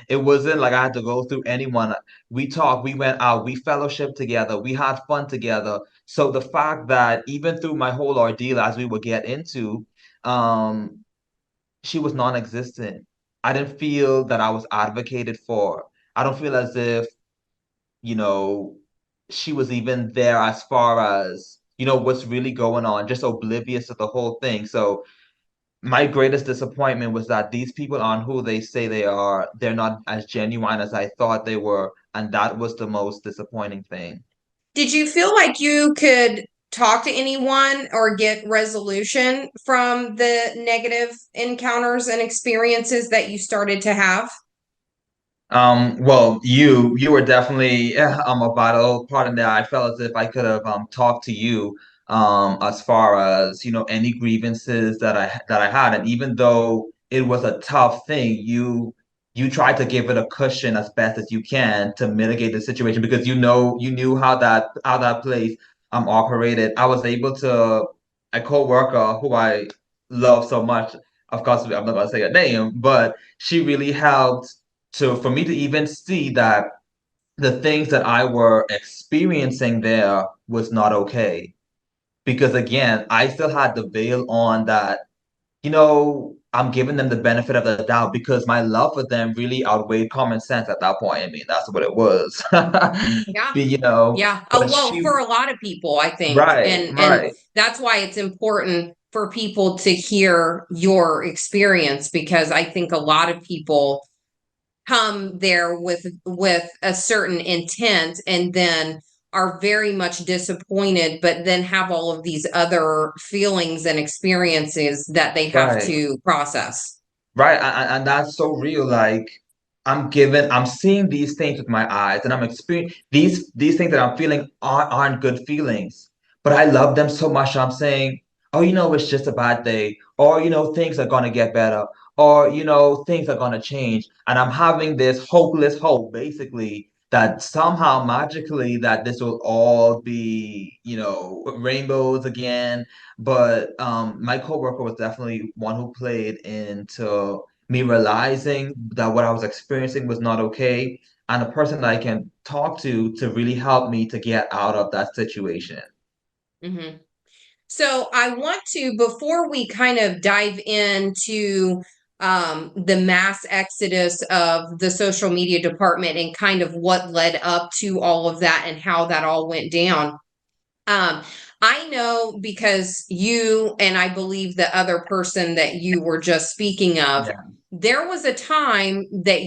it wasn't like I had to go through anyone. We talked, we went out, we fellowshiped together, we had fun together. So the fact that even through my whole ordeal as we would get into, um, she was non-existent. I didn't feel that I was advocated for. I don't feel as if, you know, she was even there as far as, what's really going on, just oblivious to the whole thing. So my greatest disappointment was that these people aren't who they say they are. They're not as genuine as I thought they were, and that was the most disappointing thing. Did you feel like you could talk to anyone or get resolution from the negative encounters and experiences that you started to have? Well, you were definitely a vital part in that. I felt as if I could have talked to you as far as any grievances that I had, and even though it was a tough thing, you tried to give it a cushion as best as you can to mitigate the situation because you knew how that place operated. I was able to a co-worker who I love so much. Of course, I'm not gonna say her name, but she really helped for me to even see that the things that I were experiencing there was not okay. Because again, I still had the veil on that, I'm giving them the benefit of the doubt because my love for them really outweighed common sense at that point. I mean, that's what it was. Yeah. Yeah. Oh, But well, she, for a lot of people, I think. right, And right, that's why it's important for people to hear your experience because I think a lot of people come there with a certain intent and then are very much disappointed, but then have all of these other feelings and experiences that they have right. to process. Right, and that's so real. Like I'm seeing these things with my eyes, and I'm experiencing these things that I'm feeling aren't good feelings. But I love them so much. I'm saying, oh, it's just a bad day, or things are gonna get better, or things are gonna change. And I'm having this hopeless hope, basically, that somehow magically that this will all be, rainbows again. But my coworker was definitely one who played into me realizing that what I was experiencing was not okay, and a person that I can talk to really help me to get out of that situation. Hmm. So I want to, before we kind of dive into the mass exodus of the social media department and kind of what led up to all of that and how that all went down. Um, I know because you and I believe the other person that you were just speaking of, Yeah, there was a time that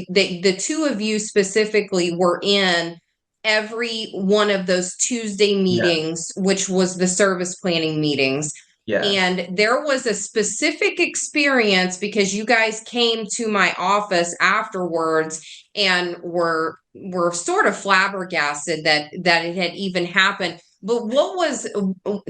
that the two of you specifically were in every one of those Tuesday yeah, meetings, which was the service planning meetings. yes, And there was a specific experience because you guys came to my office afterwards and were sort of flabbergasted that it had even happened. But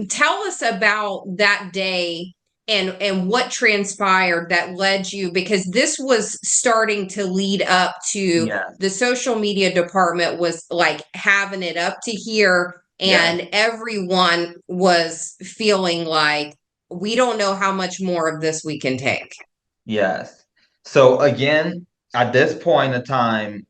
tell us about that day and what transpired that led you, because this was starting to lead up to yes, the social media department was like having it up to here, yes, and everyone was feeling like we don't know how much more of this we can take. yes. So again, at this point in time,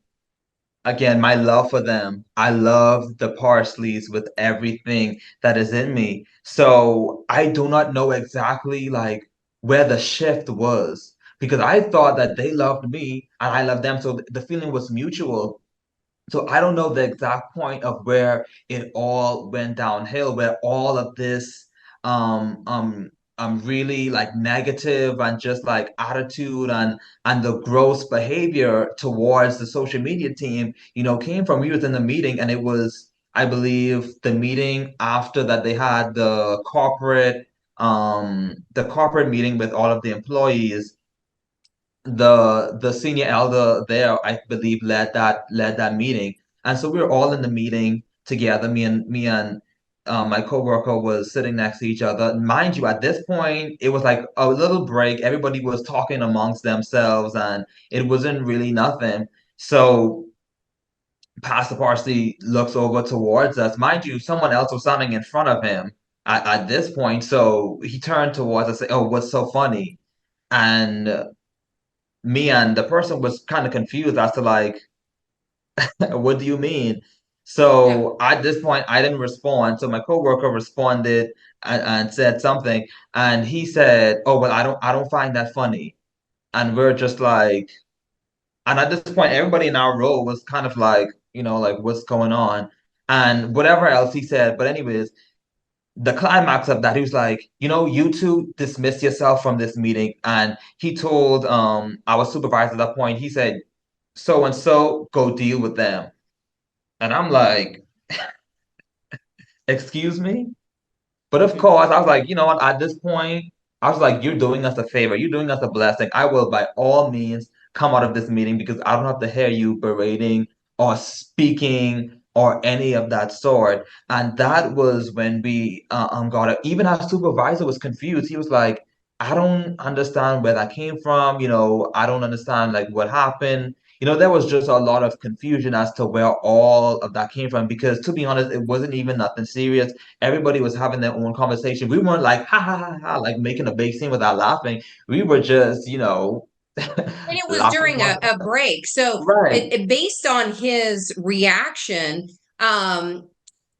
again, my love for them. I love the Parsleys with everything that is in me. So I do not know exactly like where the shift was because I thought that they loved me and I loved them. So the feeling was mutual. So I don't know the exact point of where it all went downhill, where all of this um um really like negative and just like attitude and the gross behavior towards the social media team, came from. We was in the meeting and it was, I believe, the meeting after that they had the corporate meeting with all of the employees. The senior elder there, I believe, led that meeting, and so we were all in the meeting together. Me and my coworker was sitting next to each other. Mind you, at this point, it was like a little break. Everybody was talking amongst themselves, and it wasn't really nothing. So Pastor Parsley looks over towards us. Mind you, someone else was standing in front of him at this point. So he turned towards us and said, "Oh, what's so funny?" And me and the person was kind of confused as to like, what do you mean? Yeah. So at this point, I didn't respond. So my coworker responded and said something, and he said, "Oh, well, I don't find that funny." And we're just like, and at this point, everybody in our row was kind of like, like what's going on, and whatever else he said. But anyways, the climax of that, he was like, you two dismiss yourself from this meeting. And he told our supervisor at that point, he said, so and so, go deal with them. And I'm like, excuse me? But of Hmm. course, I was like, you know what, at this point, I was like, you're doing us a favor, you're doing us a blessing. I will by all means come out of this meeting because I don't have to hear you berating or speaking or any of that sort. And that was when we got it. Even our supervisor was confused. He was like, I don't understand where that came from. I don't understand like what happened. There was just a lot of confusion as to where all of that came from because to be honest, it wasn't even nothing serious. Everybody was having their own conversation. We weren't like ha ha ha ha, like making a big scene without laughing. We were just, And it was laughing during amongst a ourselves. break. So Right, based on his reaction,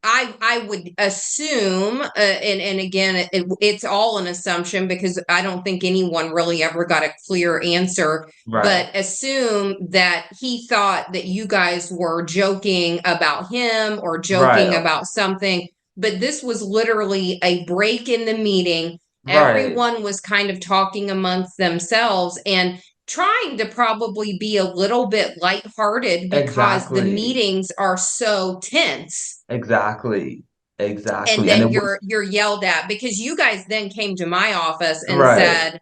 I would assume, and again, it's all an assumption because I don't think anyone really ever got a clear answer, right, but assume that he thought that you guys were joking about him or joking right, about something. But this was literally a break in the meeting. right. Everyone was kind of talking amongst themselves and trying to probably be a little bit lighthearted because the Exactly. meetings are so tense, Exactly. and Exactly. And then it was you're yelled at because you guys then came to my office and right. said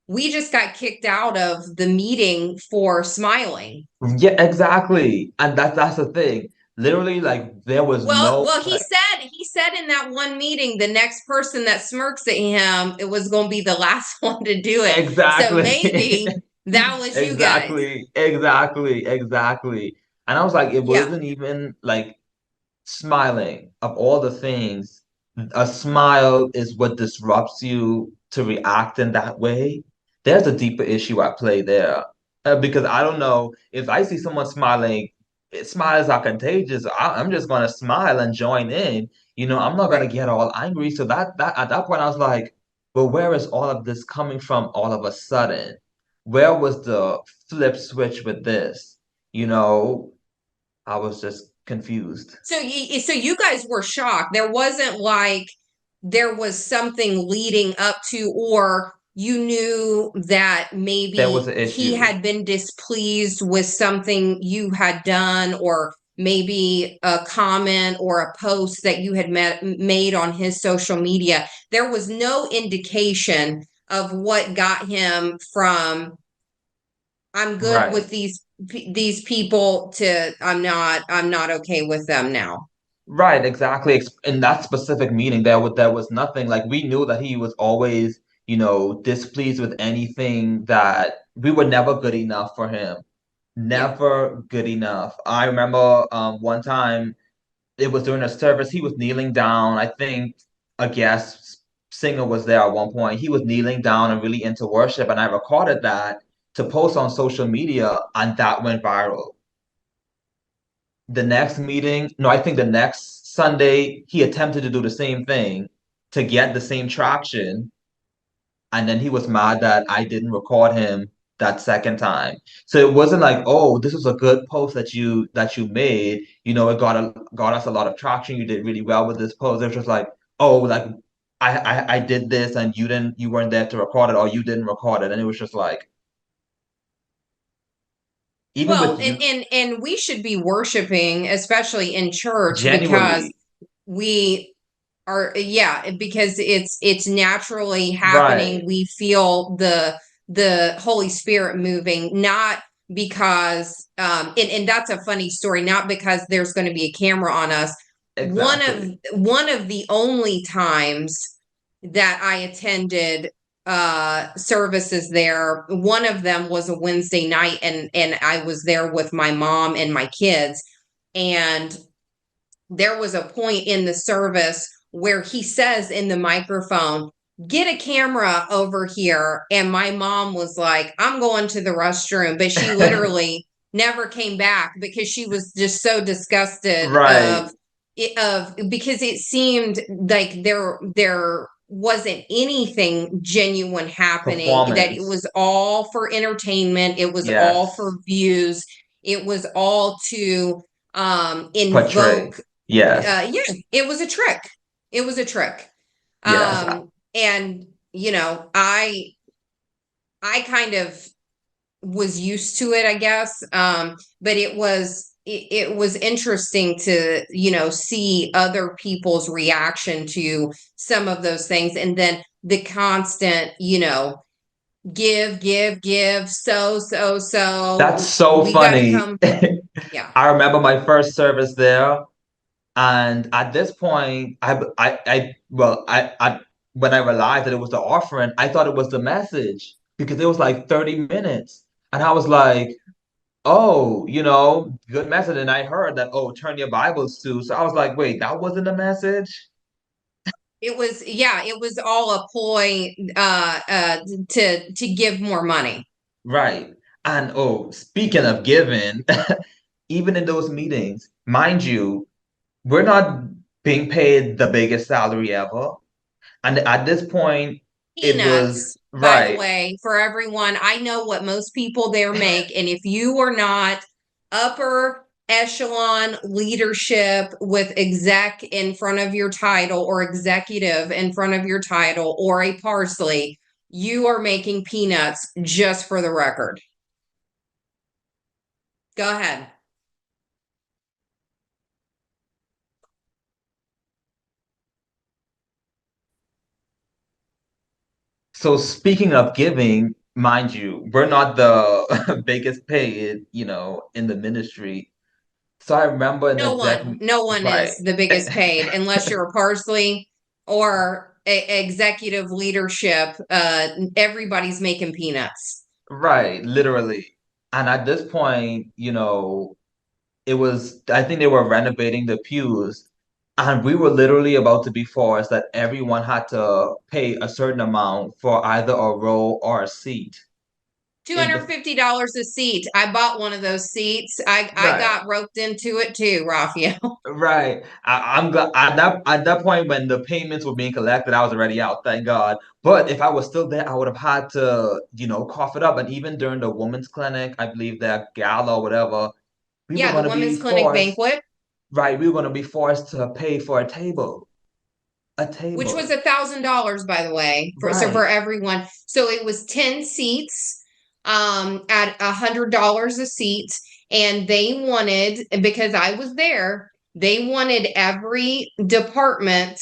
we just got kicked out of the meeting for smiling. Yeah, exactly. And that's the thing. Literally, like there was no Well, he like said in that one meeting, the next person that smirks at him, it was going to be the last one to do it. So exactly. maybe that was you guys. Exactly. Exactly. Exactly. And I was like, it Yeah. wasn't even like smiling of all the things. A smile is what disrupts you to react in that way. There's a deeper issue at play there. Because I don't know if I see someone smiling, smiles are contagious. I'm just gonna smile and join in. I'm not gonna Right. get all angry. So that at that point I was like, well, where is all of this coming from all of a sudden? Where was the flip switch with this? You know, I was just confused. So you guys were shocked. There wasn't like there was something leading up to, or you knew that There was maybe an he issue. had been displeased with something you had done, or maybe a comment or a post that you had made on his social media. There was no indication of what got him from I'm good Right. with these people to I'm not okay with them now. Right, exactly. In that specific meeting, there was nothing like we knew that he was always, displeased with anything that we were never good enough for him. Yeah. Never good enough. I remember one time it was during a service, he was kneeling down. I think a guest singer was there at one point. He was kneeling down and really into worship, and I recorded that to post on social media, and that went viral. The next meeting, no, I think the next Sunday, he attempted to do the same thing to get the same traction. And then he was mad that I didn't record him that second time. So it wasn't like, oh, this was a good post that you made. It got us a lot of traction. You did really well with this post. It was just like, oh, like I did this and you weren't there to record it or you didn't record it. And it was just like, even Well, with and, you and and we should be worshiping, especially in church, because genuinely, we are, yeah, because it's naturally happening. right. We feel the Holy Spirit moving, not because and that's a funny story, not because there's going to be a camera on us. One of Exactly. one of the only times that I attended services there, one of them was a Wednesday night, and I was there with my mom and my kids, and there was a point in the service where he says in the microphone, get a camera over here. And my mom was like, I'm going to the restroom. But she literally never came back because she was just so disgusted Right. of because it seemed like there wasn't anything genuine happening, that it Performance. was all for entertainment, it was all for Yes. views, it was all to Portray. invoke Yes. yeah, it was a trick. It was a trick. Yes. And I kind of was used to it, I guess. But it was interesting to, see other people's reaction to some of those things, and then the constant, give, give, give, so. That's so We got to funny. come. Yeah. I remember my first service there, and at this point, when I realized that it was the offering, I thought it was the message because it was like 30 minutes, and I was like, "Oh, good message." And I heard that, "Oh, turn your Bibles to." So I was like, "Wait, that wasn't the message?" It was, yeah, it was all a ploy to give more money. Right. And oh, speaking of giving, even in those meetings, mind you, we're not being paid the biggest salary ever. And at this point, it was Peanuts, by the right, way, for everyone. I know what most people there make, and if you are not upper echelon leadership with exec in front of your title or executive in front of your title or a parsley, you are making peanuts, just for the record. Go ahead. so speaking of giving, mind you, we're not the biggest paid, in the ministry. So I remember an exec, No one is right. the biggest paid unless you're a parsley or executive leadership. Everybody's making peanuts. Right, literally. And at this point, I think they were renovating the pews, and we were literally about to be forced that everyone had to pay a certain amount for either a row or a seat in the $250 a seat. I bought one of those seats. I right. got roped into it too, Raphael. Right. I'm glad at that point when the payments were being collected, I was already out, thank God. But if I was still there, I would have had to, cough it up. And even during the women's clinic, I believe that gala or whatever, we were Yeah, the going to be women's clinic forced, banquet, right? We were going to be forced to pay for a which was table. $1,000, by the way, for Right. everyone. So it was 10 seats, at $100 a seat, and they wanted, because I was there, they wanted every department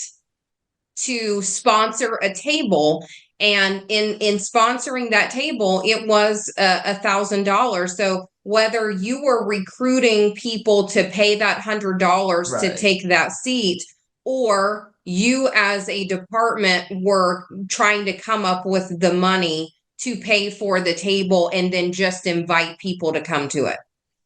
to sponsor a table, and in sponsoring that table it was $1,000. So whether you were recruiting people to pay that $100 to Right. take that seat, or you as a department were trying to come up with the money to pay for the table and then just invite people to come to it.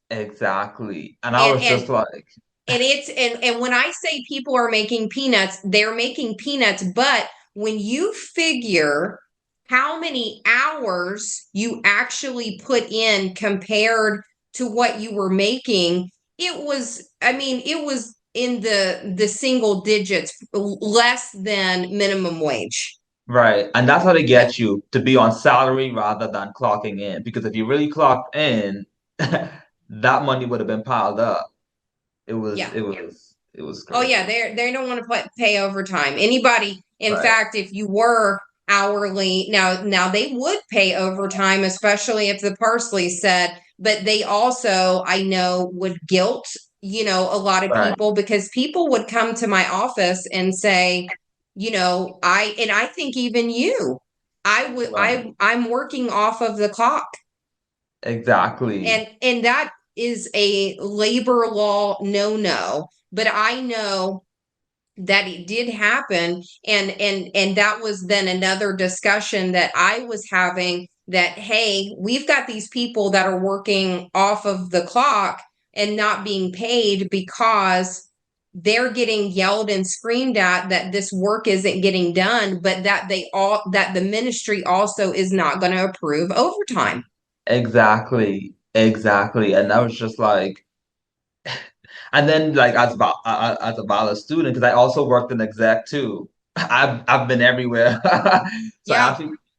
Exactly. And I and was just and like, and when I say people are making peanuts, they're making peanuts, but when you figure how many hours you actually put in compared to what you were making, it was in the single digits, less than minimum wage. right. And that's how they Yeah. get you to be on salary rather than clocking in. Because if you really clocked in, that money would have been piled up. It was, Yeah. it was, it was Oh yeah, crazy. they don't want to pay overtime. Anybody, in Right. fact, if you were hourly, now they would pay overtime, especially if the parsley said, but they also, I know, would guilt, a lot of Right. people, because people would come to my office and say, I think even you, Right. I'm working off of the clock. Exactly. And that is a labor law no, but I know that it did happen, and that was then another discussion that I was having, that hey, we've got these people that are working off of the clock and not being paid because they're getting yelled and screamed at that this work isn't getting done, but that the ministry also is not going to approve overtime. Exactly. Exactly. And I was just like, and then like as a valid student, because I also worked in exec too. I've been everywhere. So Yeah.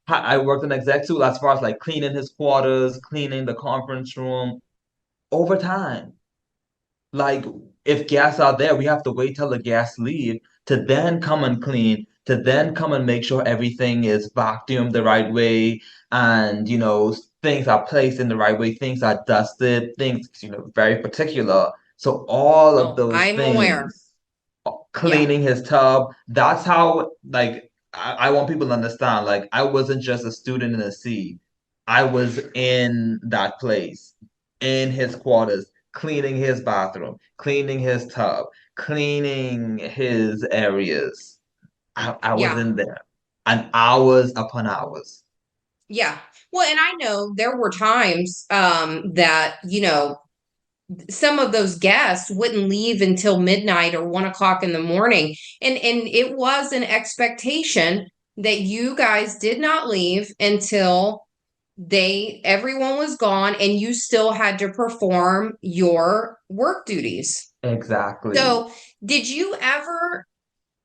I worked in exec too, as far as like cleaning his quarters, cleaning the conference room overtime. Like if guests are there, we have to wait till the guests leave to then come and clean, to then come and make sure everything is vacuumed the right way, and things are placed in the right way, things are dusted, things very particular. So all of Oh, those I'm aware. things, Yeah. cleaning his tub, that's how like I want people to understand, like, I wasn't just a student in a seat. I was in that place, in his quarters, cleaning his bathroom, cleaning his tub, cleaning his areas. I was Yeah. in there, and hours upon hours. Yeah. Well, and I know there were times that, some of those guests wouldn't leave until midnight or 1 o'clock in the morning. And it was an expectation that you guys did not leave until everyone was gone and you still had to perform your work duties. Exactly. So, did you ever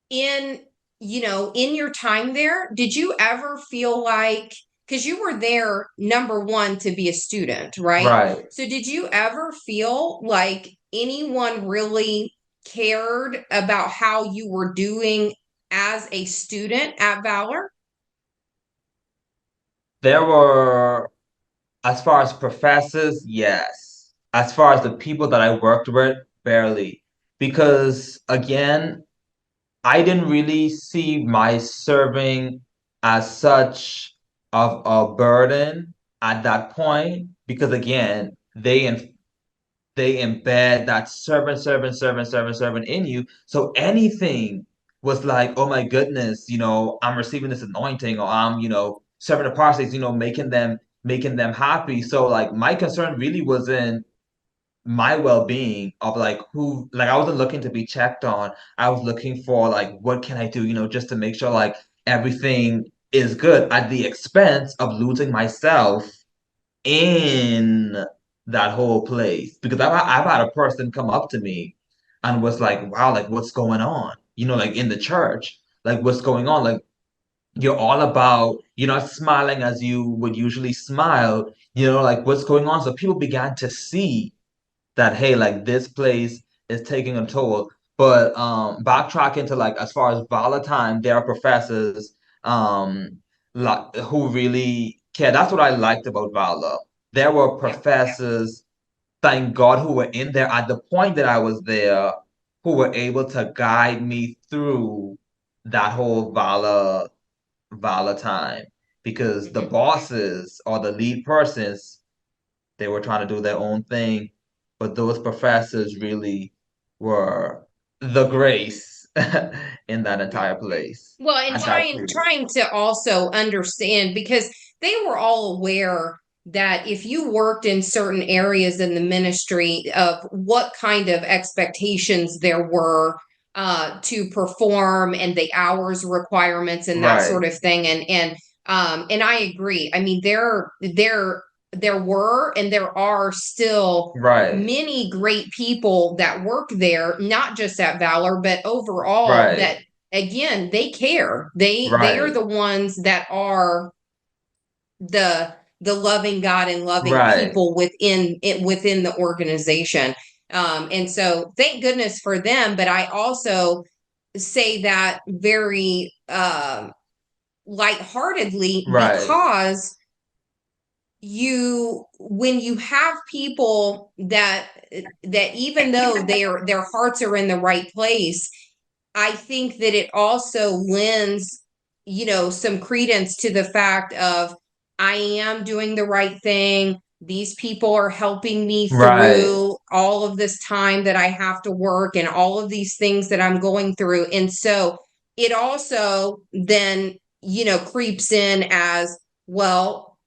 in in your time there, did you ever feel like, because you were there, number one, to be a student, right? Right. So did you ever feel like anyone really cared about how you were doing as a student at Valor? There were, as far as professors, yes. As far as the people that I worked with, barely. Because again, I didn't really see my serving as such of a burden at that point because again, they embed that servant in you. So anything was like, oh my goodness, I'm receiving this anointing, or I'm, serving the parties, making them happy. So like my concern really wasn't my well-being of like who, like I wasn't looking to be checked on. I was looking for like what can I do, just to make sure like everything is good at the expense of losing myself in that whole place. Because I've had a person come up to me and was like, wow, like what's going on? Like in the church, like what's going on? Like you're all about, you're not smiling as you would usually smile, like what's going on? So people began to see that hey, like this place is taking a toll. But backtracking to like as far as Valentine, there are professors like who really care. That's what I liked about Vala. There were Yeah. professors, thank God, who were in there at the point that I was there, who were able to guide me through that whole Vala time. Because the Mhm. bosses or the lead persons, they were trying to do their own thing, but those professors really were the grace in that entire place Well, and at that trying to also understand, because they were all aware that if you worked in certain areas in the ministry, of what kind of expectations there were to perform, and the hours requirements and that Right, sort of thing. And I agree. I mean, there were and there are still right, many great people that work there, not just at Valor, but overall, right, that again, they care. They are right, the ones that are the loving God and loving right. people within the organization. And so thank goodness for them. But I also say that very lightheartedly, Right, because when you have people that even though their hearts are in the right place, I think that it also lends, some credence to the fact of, I am doing the right thing. These people are helping me right, through all of this time that I have to work and all of these things that I'm going through. And so it also then, creeps in as, well,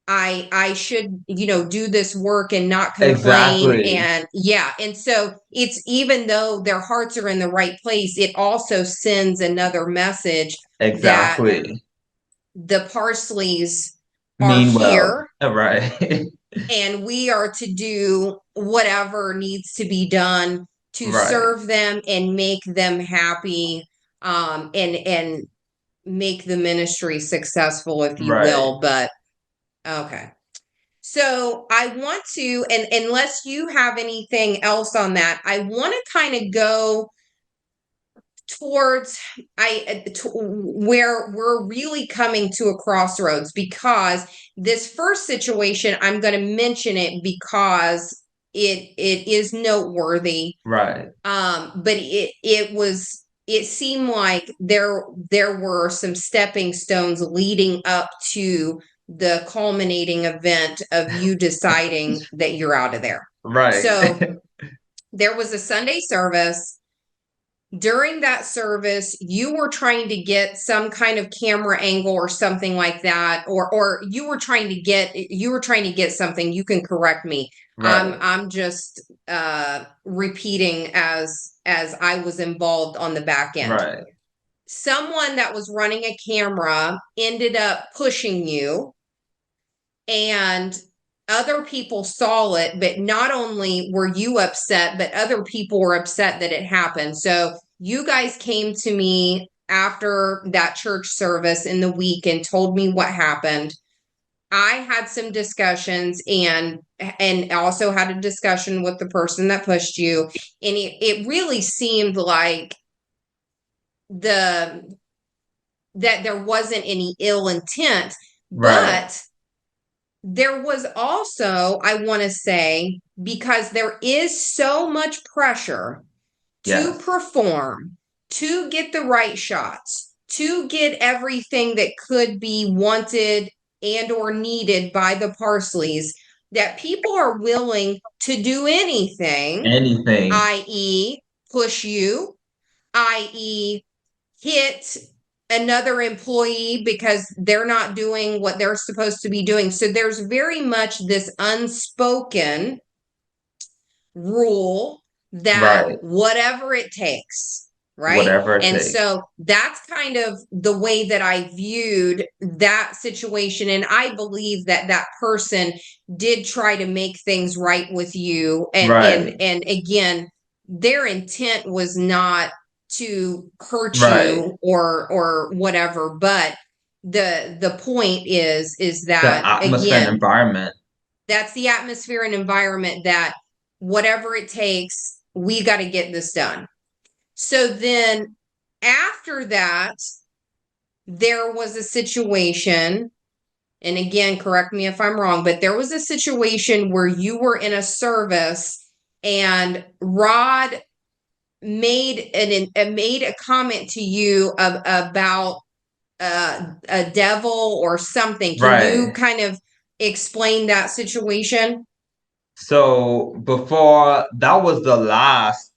I should, do this work and not complain. exactly, And yeah, and so it's, even though their hearts are in the right place, it also sends another message that exactly. the Parsleys are Mean well, here, right, and we are to do whatever needs to be done to right, serve them and make them happy, and make the ministry successful, if you right. will. But okay. So I want to, and unless you have anything else on that, I want to kind of go towards where we're really coming to a crossroads, because this first situation, I'm going to mention it because it is noteworthy. Right. But it seemed like there were some stepping stones leading up to the culminating event of you deciding that you're out of there. Right. So there was a Sunday service. During that service, you were trying to get some kind of camera angle or something like that, or you were trying to get something. You can correct me. Right. I'm just repeating as I was involved on the back end. Right. Someone that was running a camera ended up pushing you, and other people saw it, but not only were you upset, but other people were upset that it happened. So you guys came to me after that church service in the week and told me what happened. I had some discussions and also had a discussion with the person that pushed you, and it really seemed like that there wasn't any ill intent, Right. but there was also, I want to say, because there is so much pressure to Yes. perform, to get the right shots, to get everything that could be wanted and or needed by the Parsleys, that people are willing to do anything, Anything. i.e., push you, i.e., hit another employee because they're not doing what they're supposed to be doing. So there's very much this unspoken rule that Right. whatever it takes, right? Whatever it And takes. so that's kind of the way that I viewed that situation. And I believe that that person did try to make things right with you. Right. And again, their intent was not to hurt Right. you or whatever, but the point is The that atmosphere and again, environment. that's the atmosphere and environment that whatever it takes, we got to get this done. So then after that, there was a situation, and again, correct me if I'm wrong, but there was a situation where you were in a service and Rod made a comment to you about a devil or something. Can you Right. kind of explain that situation? So before that was the last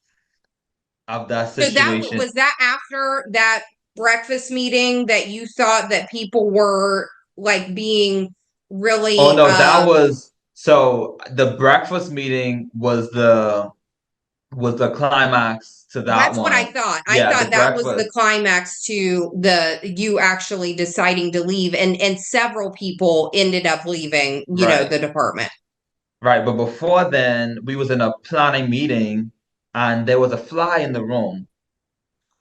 of that So that situation. was that after that breakfast meeting that you thought that people were like being Oh really no, that was so the breakfast meeting was the climax to that that's what I one. thought. I Yeah, the thought that was breakfast. the climax to the you actually deciding to leave, and several people ended up leaving, Right. the department. Right. But before then, we was in a planning meeting and there was a fly in the room.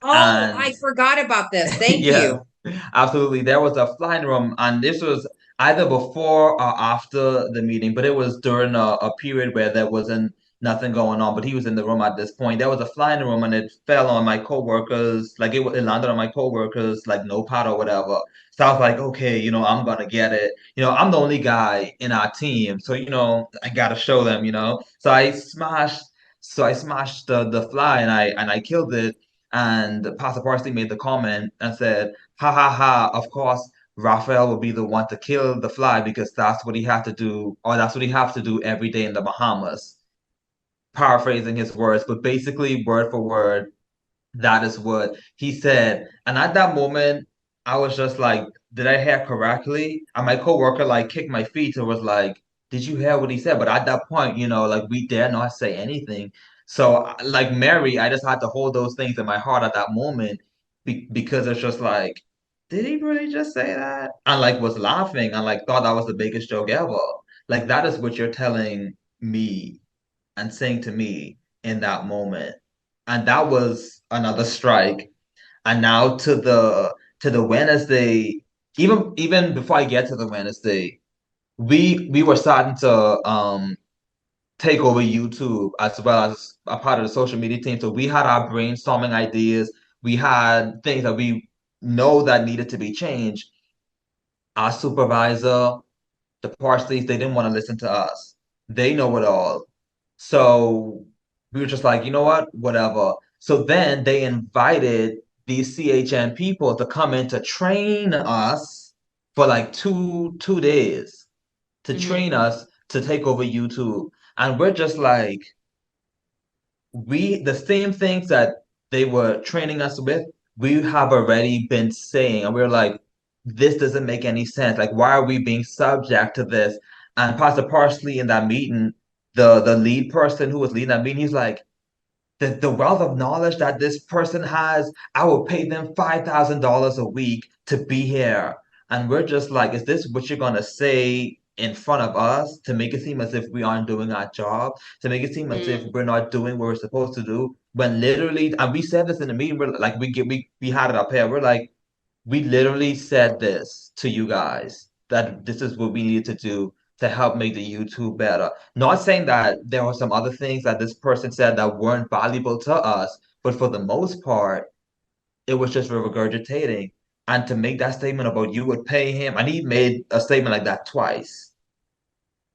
Oh, And I forgot about this. Thank yes, you. absolutely. There was a flying room, and this was either before or after the meeting, but it was during a period where there wasn't nothing going on. But he was in the room at this point. There was a flying room, and it fell on my coworkers, like it landed on my coworkers, like no pad or whatever. So I was like, okay, I'm gonna get it. I'm the only guy in our team, so I gotta show them. So I smashed the fly, and I killed it. And Pastor Parsley made the comment and said, ha ha ha, of course, Raphael will be the one to kill the fly because that's what he had to do, or that's what he have to do every day in the Bahamas. Paraphrasing his words, but basically, word for word, that is what he said. And at that moment, I was just like, did I hear correctly? And my coworker like kicked my feet and was like, did you hear what he said? But at that point, like we dare not say anything. So like Mary, I just had to hold those things in my heart at that moment because it's just like, did he really just say that? And like was laughing and like thought that was the biggest joke ever. Like that is what you're telling me and saying to me in that moment. And that was another strike. And now to the Wednesday, even before I get to the Wednesday, we were starting to take over YouTube as well as a part of the social media team. So we had our brainstorming ideas. We had things that we know that needed to be changed. Our supervisor, the Parsleys, they didn't want to listen to us. They know it all. So we were just like, you know what? Whatever. So then they invited these CHN people to come in to train us for like two days to Hmm. train us to take over YouTube. And we're just like, the same things that they were training us with, we have already been saying, and we're like, this doesn't make any sense. Like, why are we being subject to this? And Pastor Parsley in that meeting, the lead person who was leading that meeting, he's like, the wealth of knowledge that this person has, I will pay them $5,000 a week to be here. And we're just like, is this what you're gonna say in front of us to make it seem as if we aren't doing our job, to make it seem as if Mm. we're not doing what we're supposed to do? When literally, and we said this in the meeting, we're like, we had it up here. We're like, we literally said this to you guys that this is what we needed to do to help make the YouTube better. Not saying that there were some other things that this person said that weren't valuable to us, but for the most part, it was just regurgitating. And to make that statement about you would pay him, and he made a statement like that twice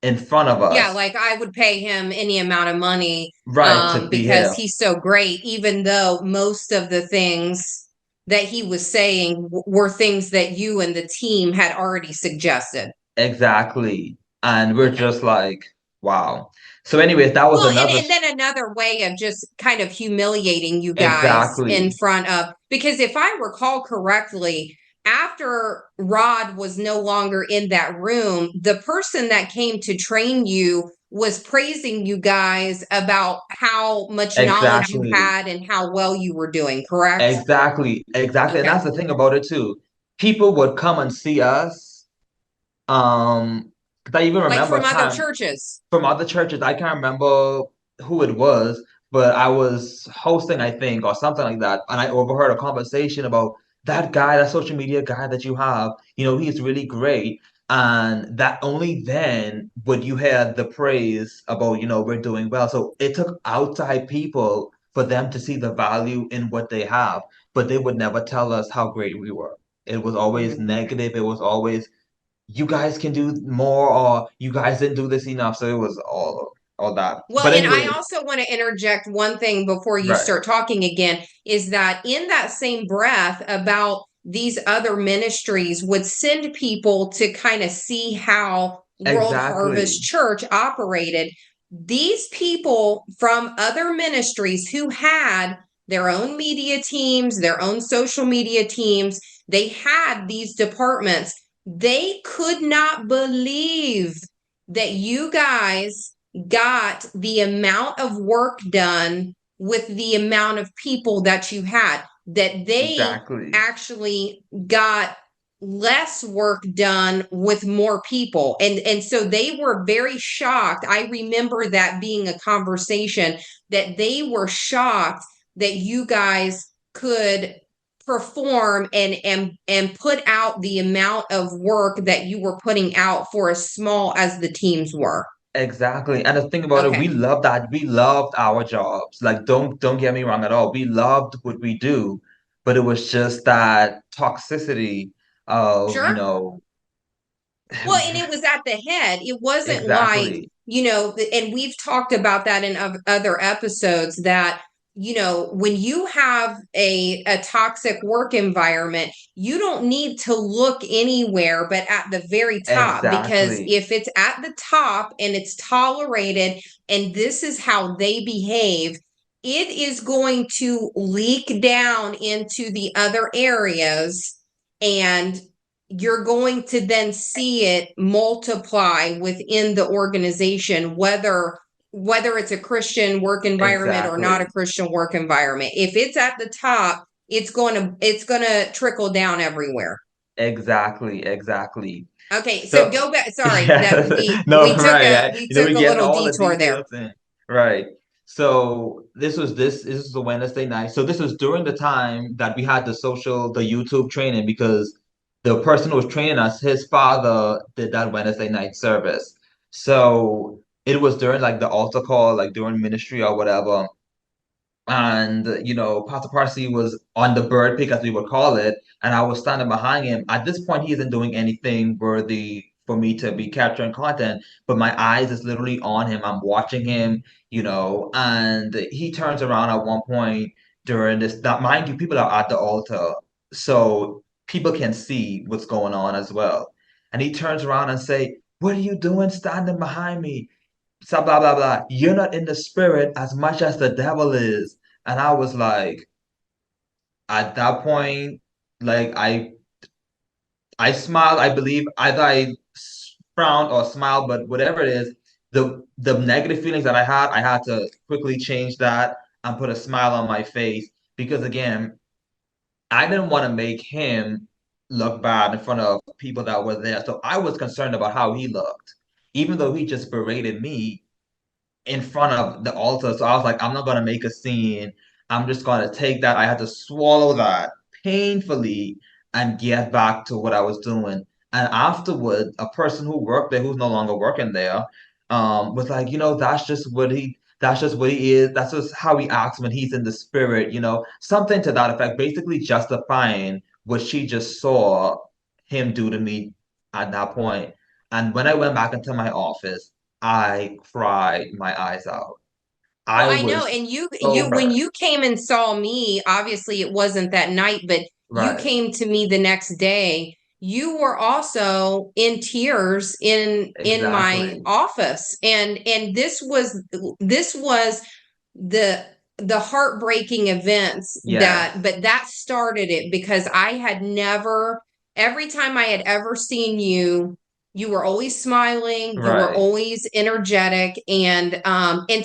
in front of Yeah, us, like I would pay him any amount of money right, to be because here. he's so great, even though most of the things that he was saying were things that you and the team had already suggested. Exactly. And we're Okay. just like, wow. So, anyways, that was Well, another and then another way of just kind of humiliating you guys in exactly. front of, because if I recall correctly, after Rod was no longer in that room, the person that came to train you was praising you guys about how much knowledge you Exactly. had and how well you were doing, correct? Exactly. Exactly. And Okay. that's the thing about it too. People would come and see us. 'Cause I even Like remember a from other time churches. from other churches. I can't remember who it was, but I was hosting, I think, or something like that, and I overheard a conversation about that guy, that social media guy that you have. He's really great. And that only then would you hear the praise about, we're doing well. So it took outside people for them to see the value in what they have, but they would never tell us how great we were. It was always Mhm. negative. It was always you guys can do more or you guys didn't do this enough. So it was all that. Well, But and I anyway, also want to interject one thing before you right. start talking again is that in that same breath about these other ministries would send people to kind of see how World Harvest Exactly. Church operated. These people from other ministries who had their own media teams, their own social media teams, they had these departments. They could not believe that you guys got the amount of work done with the amount of people that you had, that they Exactly. actually got less work done with more people, and so they were very shocked. I remember that being a conversation, that they were shocked that you guys could perform and put out the amount of work that you were putting out for as small as the teams were. Exactly. And the thing about it, we Okay. loved that. We loved our jobs. Like don't get me wrong at all. We loved what we do, but it was just that toxicity of, Sure. Well, and it was at the head. It wasn't like, exactly. and we've talked about that in other episodes that, when you have a toxic work environment, you don't need to look anywhere but at the very top, because Exactly. if it's at the top and it's tolerated and this is how they behave, it is going to leak down into the other areas, and you're going to then see it multiply within the organization, whether it's a Christian work environment or not a Exactly. Christian work environment. If it's at the top, it's going to trickle down everywhere. Exactly. Exactly. Okay, so So go back. Sorry that yeah, we no, we took right. a we We're took a getting little all the detour there. details in. Right. So this was a Wednesday night. So this was during the time that we had the YouTube training because the person who was training us, his father did that Wednesday night service. So it was during like the altar call, like during ministry or whatever. And Pastor Parsley was on the bird pick, as we would call it, and I was standing behind him. At this point, he isn't doing anything worthy for me to be capturing content, but my eyes is literally on him. I'm watching him, and he turns around at one point during this. Now, mind you, people are at the altar, so people can see what's going on as well. And he turns around and say, "What are you doing standing behind me?" So blah blah blah. You're not in the spirit as much as the devil is. And I was like, at that point, like I smiled, I believe either I frowned or smiled, but whatever it is, the negative feelings that I had to quickly change that and put a smile on my face because again, I didn't want to make him look bad in front of people that were there. So I was concerned about how he looked. Even though he just berated me, in front of the altar. So I was like, I'm not gonna make a scene. I'm just gonna take that. I had to swallow that painfully and get back to what I was doing. And afterward, a person who worked there, who's no longer working there, was like, that's just what he is. That's just how he acts when he's in the spirit, something to that effect, basically justifying what she just saw him do to me at that point. And when I went back into my office, I cried my eyes out. Well, I I know, was and you so when hurt. you came and saw me, obviously it wasn't that night, but you Right. came to me the next day. You were also in tears in my Exactly. office, and this was the the heartbreaking events Yes. but that started it because I had never, every time I had ever seen you, you were always smiling, you were Right. always energetic, and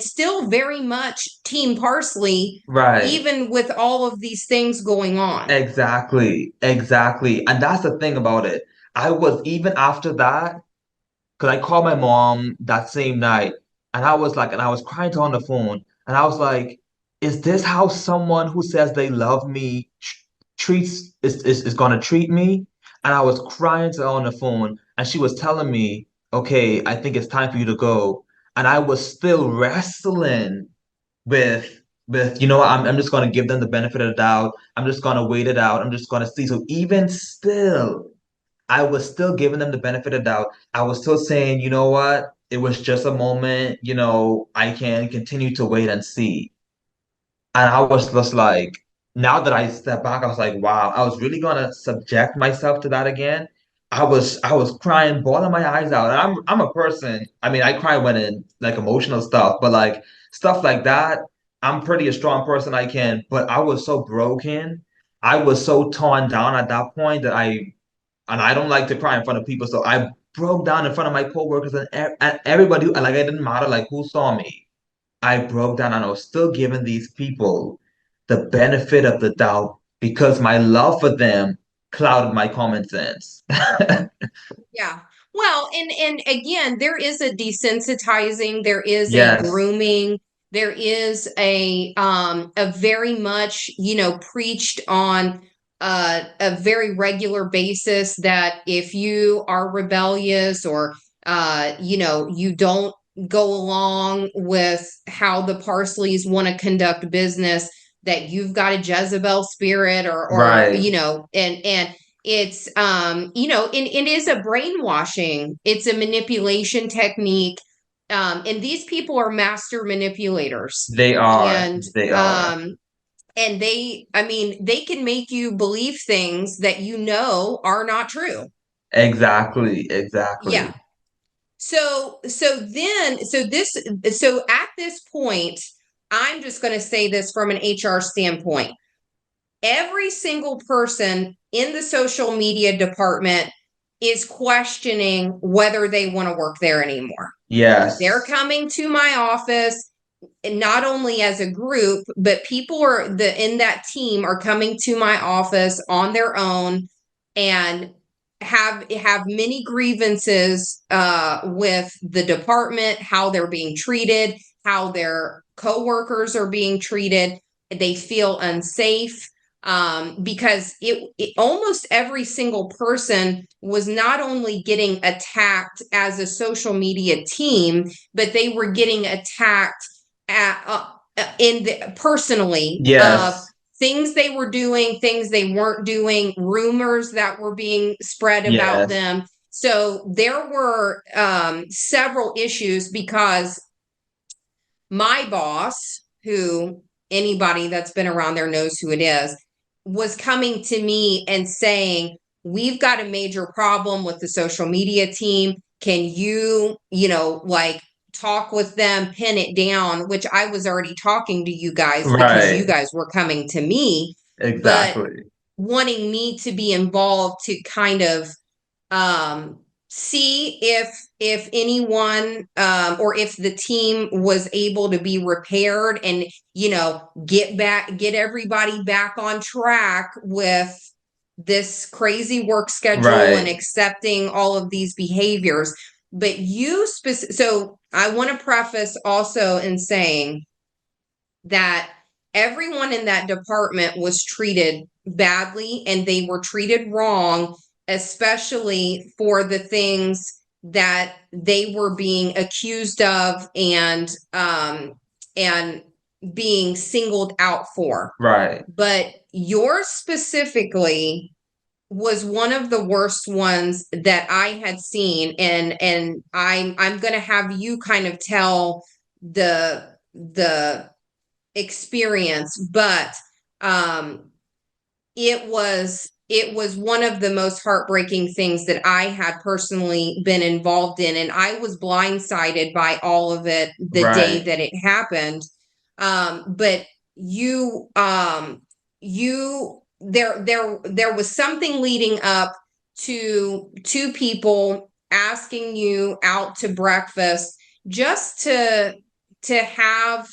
still very much Team Parsley, Right. even with all of these things going on. Exactly. Exactly. And that's the thing about it. I was even after that, because I called my mom that same night and I was crying to her on the phone and I was like, is this how someone who says they love me is gonna treat me? And I was crying to her on the phone and she was telling me, okay, I think it's time for you to go. And I was still wrestling with what, I'm just gonna give them the benefit of the doubt. I'm just gonna wait it out. I'm just gonna see. So even still, I was still giving them the benefit of the doubt. I was still saying, you know what? It was just a moment, I can continue to wait and see. And I was just like, now that I step back, I was like, wow, I was really gonna subject myself to that again. I was crying, bawling my eyes out. And I'm a person, I mean, I cry when in like emotional stuff, but like stuff like that, I'm pretty a strong person I can, but I was so broken. I was so torn down at that point that I don't like to cry in front of people. So I broke down in front of my coworkers and everybody, like it didn't matter like who saw me. I broke down and I was still giving these people the benefit of the doubt because my love for them clouded my common sense. Yeah. Well, and again, there is a desensitizing, there is a Yes. grooming, there is a very much, preached on a very regular basis that if you are rebellious or you don't go along with how the Parsleys want to conduct business, that you've got a Jezebel spirit or Right. and it's and it is a brainwashing, it's a manipulation technique, and these people are master manipulators, They are. and They are. um and they, I mean, they can make you believe things that are not true. Exactly. Yeah. Exactly. So at this point, I'm just going to say this from an HR standpoint. Every single person in the social media department is questioning whether they want to work there anymore. They're Yes. coming to my office, and not only as a group, but people are in that team are coming to my office on their own and have many grievances with the department, how they're being treated, how their coworkers are being treated. They feel unsafe, because it almost every single person was not only getting attacked as a social media team, but they were getting attacked personally, of Yes. things they were doing, things they weren't doing, rumors that were being spread about Yes. them. So there were several issues because my boss, who anybody that's been around there knows who it is, was coming to me and saying, we've got a major problem with the social media team. Can you, like talk with them, pin it down, which I was already talking to you guys because you Right. guys were coming to me, but Exactly. wanting me to be involved to kind of see if anyone or if the team was able to be repaired and get everybody back on track with this crazy work schedule and Right. accepting all of these behaviors. But so I want to preface also in saying that everyone in that department was treated badly and they were treated wrong, especially for the things that they were being accused of and being singled out for. Right. But yours specifically was one of the worst ones that I had seen, and I'm going to have you kind of tell the experience, but um it was one of the most heartbreaking things that I had personally been involved in, and I was blindsided by all of it the day Right. that it happened. But you there was something leading up to two people asking you out to breakfast just to have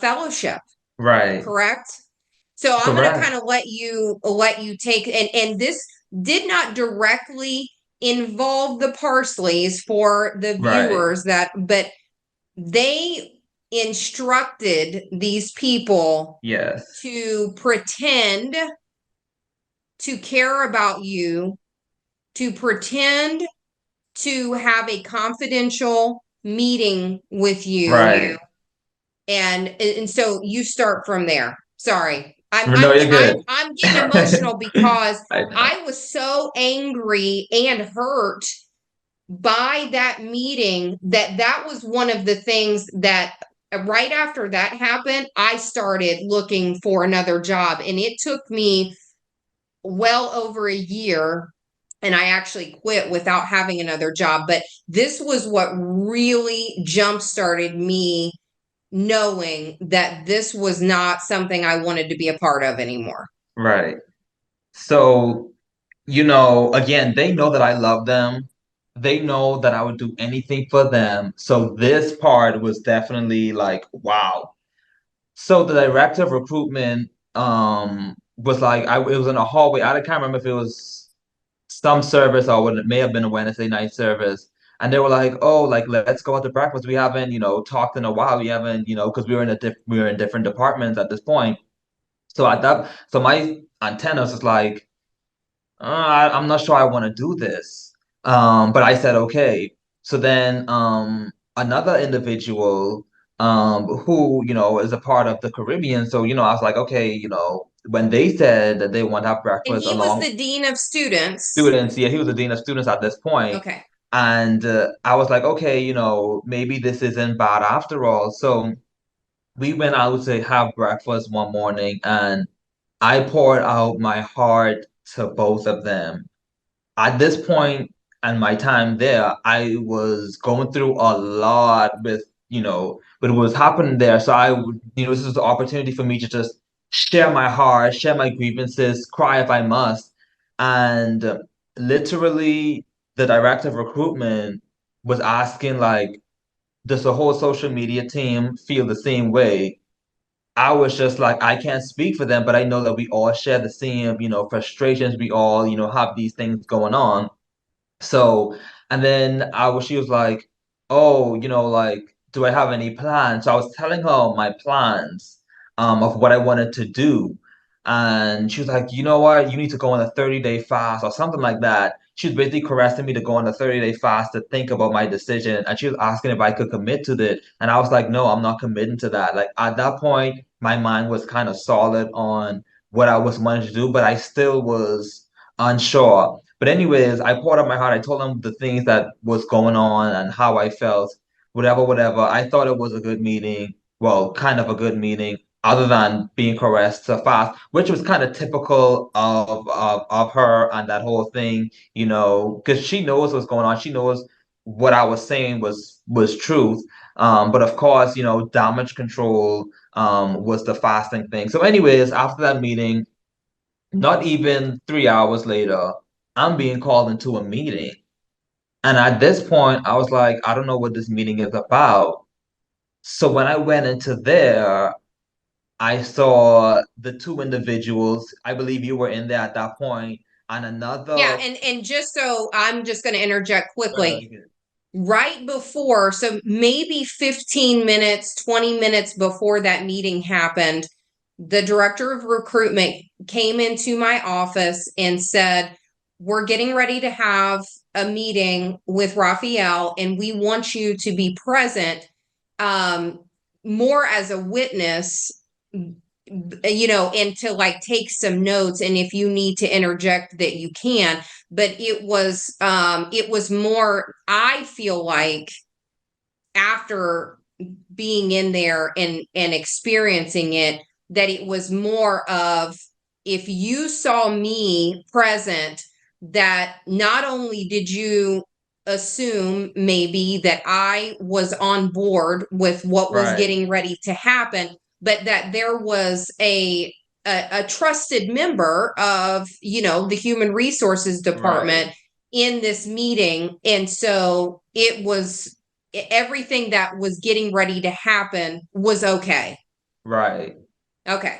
fellowship, Right. correct? So I'm going to kind Correct. of let you take, and this did not directly involve the Parsleys for the Right. viewers, but they instructed these people Yes. to pretend to care about you, to pretend to have a confidential meeting with you. Right. And so you start from there. Sorry. I'm No, I'm you're I'm good. I'm getting emotional because I know. I was so angry and hurt by that meeting that was one of the things that right after that happened, I started looking for another job, and it took me well over a year, and I actually quit without having another job. But this was what really jump started me knowing that this was not something I wanted to be a part of anymore. Right. So, again, they know that I love them. They know that I would do anything for them. So this part was definitely like, wow. So the director of recruitment was like, it was in a hallway. I can't remember if it was some service or it may have been a Wednesday night service. And they were like, oh, like let's go out to breakfast. We haven't, talked in a while. We haven't, because we were in different departments at this point. So my antennas was like, I'm not sure I want to do this. But I said, okay. So then another individual who, is a part of the Caribbean. So, I was like, okay, when they said that they want to have And breakfast he was along the dean of students. students, yeah, he was the dean of students at this point. Okay. And I was like, okay, maybe this isn't bad after all. So we went out to have breakfast one morning and I poured out my heart to both of them. At this point in my time there, I was going through a lot with what was happening there. So this was the opportunity for me to just share my heart, share my grievances, cry if I must. And literally, the director of recruitment was asking, like, does the whole social media team feel the same way? I was just like, I can't speak for them, but I know that we all share the same, frustrations. We all, have these things going on. So, and then she was like, oh, like, do I have any plans? So I was telling her my plans, of what I wanted to do. And she was like, you know what? You need to go on a 30-day fast or something like that. She was basically caressing me to go on a 30-day fast to think about my decision. And she was asking if I could commit to it. And I was like, no, I'm not committing to that. Like at that point, my mind was kind of solid on what I was wanting to do, but I still was unsure. But anyways, I poured out my heart. I told them the things that was going on and how I felt, whatever, whatever. I thought it was a good meeting. Well, kind of a good meeting. other than being caressed so fast, which was kind of typical of her and that whole thing, because she knows what's going on. She knows what I was saying was truth. But of course, damage control was the fasting thing. So, anyways, after that meeting, not even 3 hours later, I'm being called into a meeting. And at this point, I was like, I don't know what this meeting is about. So when I went into there, I saw the two individuals. I believe you were in there at that point, and Yeah, another. and just so I'm just going to interject Go ahead, quickly. you can- Right before, so maybe 15 minutes, 20 minutes before that meeting happened, the director of recruitment came into my office and said, "We're getting ready to have a meeting with Raphael, and we want you to be present, um, more as a witness, and to like take some notes. And if you need to interject, that you can." But it was more, I feel like, after being in there and experiencing it, that it was more of, if you saw me present, that not only did you assume maybe that I was on board with what was Right, getting ready to happen, but that there was a trusted member of, the human resources right, department in this meeting. And so it was, everything that was getting ready to happen was okay. right. Okay.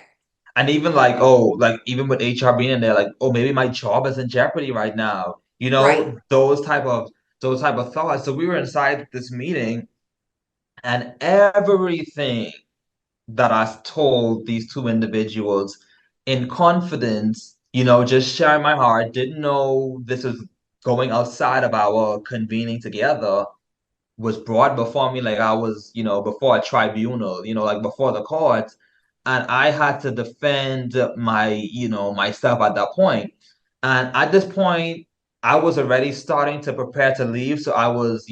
And even like, oh, like even with HR being in there, like, oh, maybe my job is in jeopardy right now. Right. Those type of thoughts. So we were inside this meeting, and everything that I told these two individuals in confidence, just sharing my heart, didn't know this was going outside of our convening together, was brought before me like I was, before a tribunal, like before the courts. And I had to defend myself at that point. And at this point, I was already starting to prepare to leave. So I was,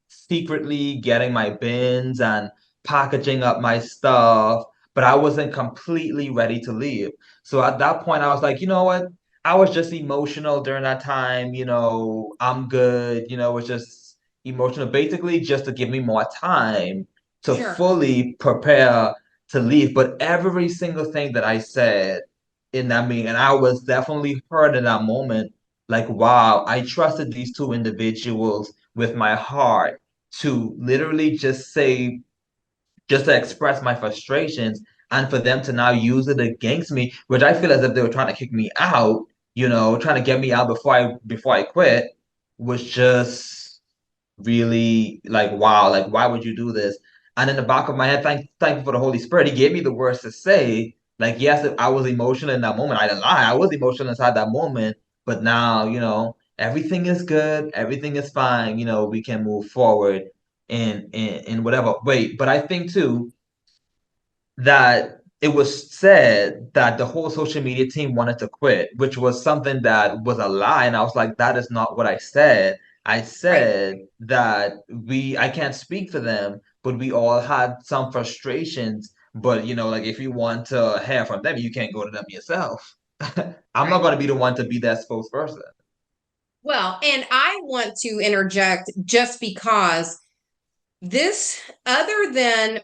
secretly getting my bins and packaging up my stuff, but I wasn't completely ready to leave. So at that point, I was like, you know what? I was just emotional during that time. I'm good. It's just emotional, basically just to give me more time to Sure. fully prepare to leave. But every single thing that I said in that meeting, and I was definitely hurt in that moment, like, wow, I trusted these two individuals with my heart to literally just to express my frustrations, and for them to now use it against me, which I feel as if they were trying to kick me out, trying to get me out before I quit, was just really like, wow, like, why would you do this? And in the back of my head, thank you for the Holy Spirit. He gave me the words to say. Like, yes, I was emotional in that moment. I didn't lie. I was emotional inside that moment. But now, everything is good. Everything is fine. We can move forward in whatever. Wait, but I think too that it was said that the whole social media team wanted to quit, which was something that was a lie. And I was like, that is not what I said. I Right. said that I can't speak for them, but we all had some frustrations. But, like, if you want to hear from them, you can't go to them yourself. I'm not Right. going to be the one to be that spokesperson. Well, and I want to interject just because this, other than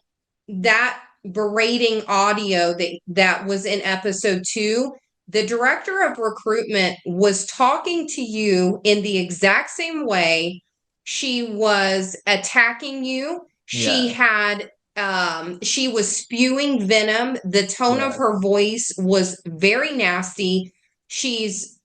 that berating audio that was in episode 2, the director of recruitment was talking to you in the exact same way. She was attacking you. Yes, She was spewing venom. The tone of her yes, voice was very nasty. She's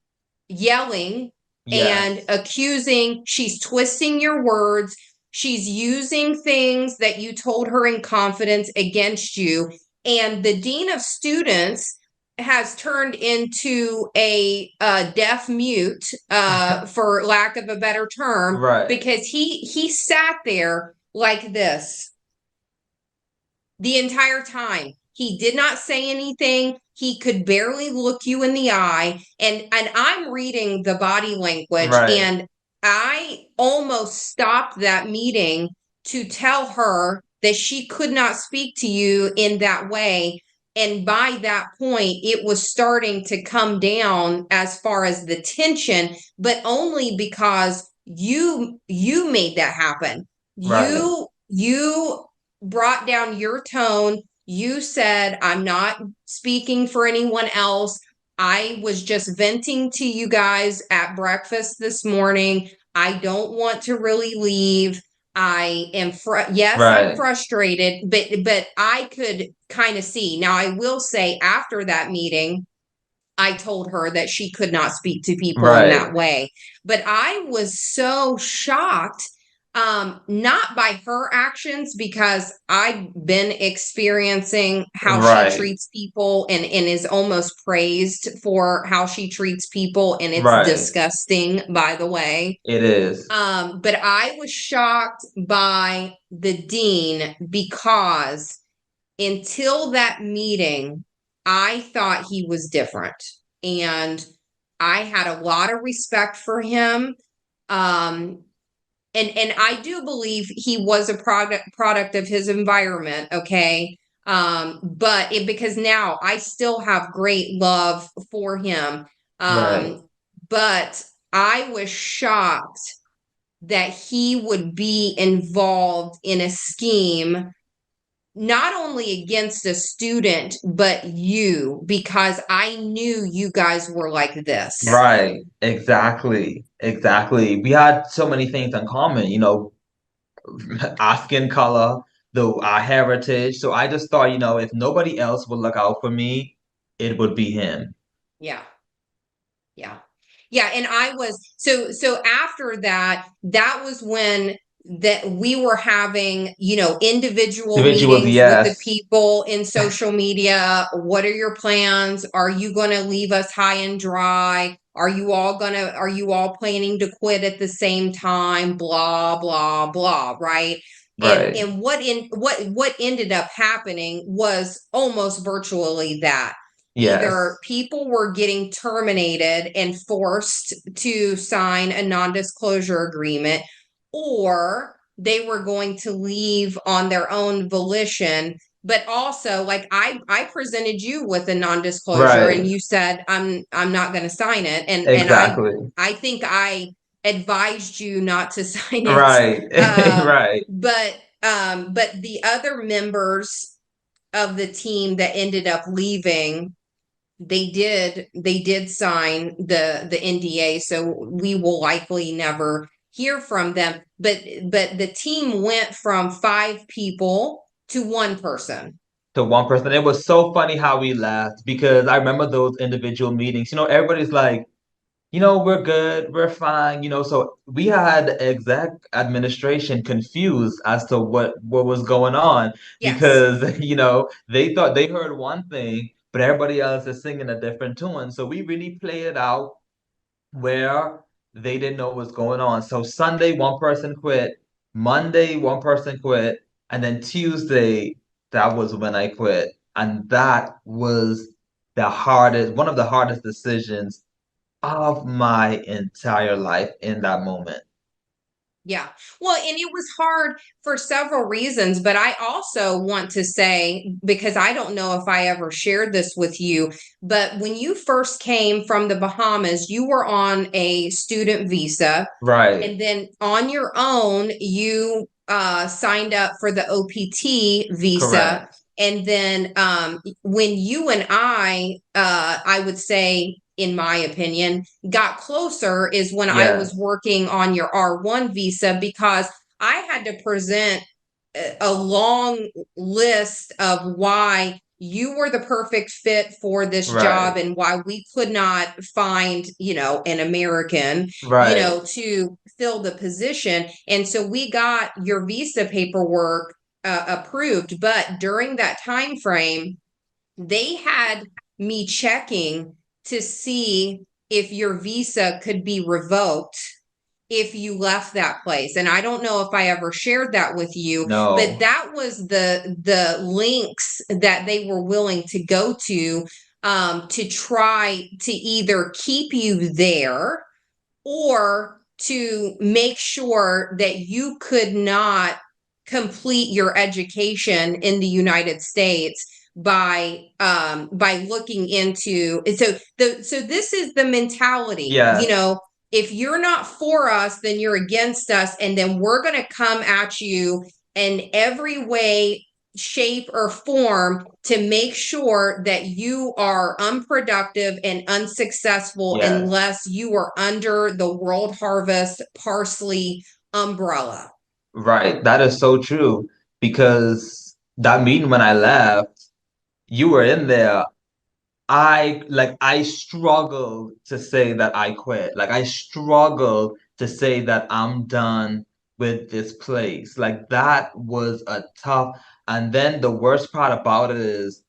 yelling and yes, accusing, she's twisting your words, she's using things that you told her in confidence against you. And the dean of students has turned into a deaf mute, for lack of a better term, right, because he sat there like this the entire time. He did not say anything. He could barely look you in the eye. And I'm reading the body language, right, and I almost stopped that meeting to tell her that she could not speak to you in that way, And by that point, it was starting to come down as far as the tension, but only because you made that happen. Right. You brought down your tone. You said, I'm not speaking for anyone else. I was just venting to you guys at breakfast this morning. I don't want to really leave. I am yes, I'm Right. frustrated, but I could kind of see. Now, I will say after that meeting, I told her that she could not speak to people in Right. that way. But I was so shocked, not by her actions, because I've been experiencing how she Right. treats people and is almost praised for how she treats people. And it's Right. disgusting, by the way. It is. But I was shocked by the dean because until that meeting, I thought he was different. And I had a lot of respect for him. Um, and I do believe he was a product of his environment, okay? But because now I still have great love for him. Right. But I was shocked that he would be involved in a scheme not only against a student but you, because I knew you guys were like this. Right. Exactly. Exactly. We had so many things in common, our skin color, our heritage. So I just thought, if nobody else would look out for me, it would be him. Yeah. Yeah. Yeah, and I was so after that, that was when that we were having, individual Individuals, meetings with the yes. people in social media. What are your plans? Are you going to leave us high and dry? Are you all planning to quit at the same time? Blah, blah, blah, right? And Right. what ended up happening was almost virtually that either Yes. people were getting terminated and forced to sign a non-disclosure agreement, or they were going to leave on their own volition. But also, like I presented you with a non-disclosure and Right. you said I'm not going to sign it, and Exactly. I think I advised you not to sign it. Right. Right. But the other members of the team that ended up leaving, they did sign the NDA, so we will likely never hear from them. But the team went from 5 people to one person. To one person. It was so funny how we laughed because I remember those individual meetings. Everybody's like, we're good, we're fine. So we had exec administration confused as to what was going on Yes. because, they thought they heard one thing, but everybody else is singing a different tune. So we really played it out where they didn't know what was going on. So Sunday, one person quit. Monday, one person quit. And then Tuesday, that was when I quit. And that was one of the hardest decisions of my entire life in that moment. Yeah. Well, and it was hard for several reasons, but I also want to say, because I don't know if I ever shared this with you, but when you first came from the Bahamas, you were on a student visa. Right. And then on your own, you signed up for the OPT visa. Correct. And then when you and I would say, in my opinion, got closer is when I was Yes. working on your R1 visa, because I had to present a long list of why you were the perfect fit for this Right. job and why we could not find, an American, Right. to fill the position. And so we got your visa paperwork approved. But during that time frame, they had me checking to see if your visa could be revoked if you left that place. And I don't know if I ever shared that with you, but No. that was the links that they were willing to go to try to either keep you there or to make sure that you could not complete your education in the United States by looking into. And so this is the mentality, you Yes. know, if you're not for us, then you're against us, and then we're going to come at you in every way, shape, or form to make sure that you are unproductive and unsuccessful Yes. unless you are under the World Harvest Parsley umbrella. Right. That is so true. Because that meeting when I left, you were in there. I struggled to say that I quit. Like I struggled to say that I'm done with this place. Like that was a tough. And then the worst part about it is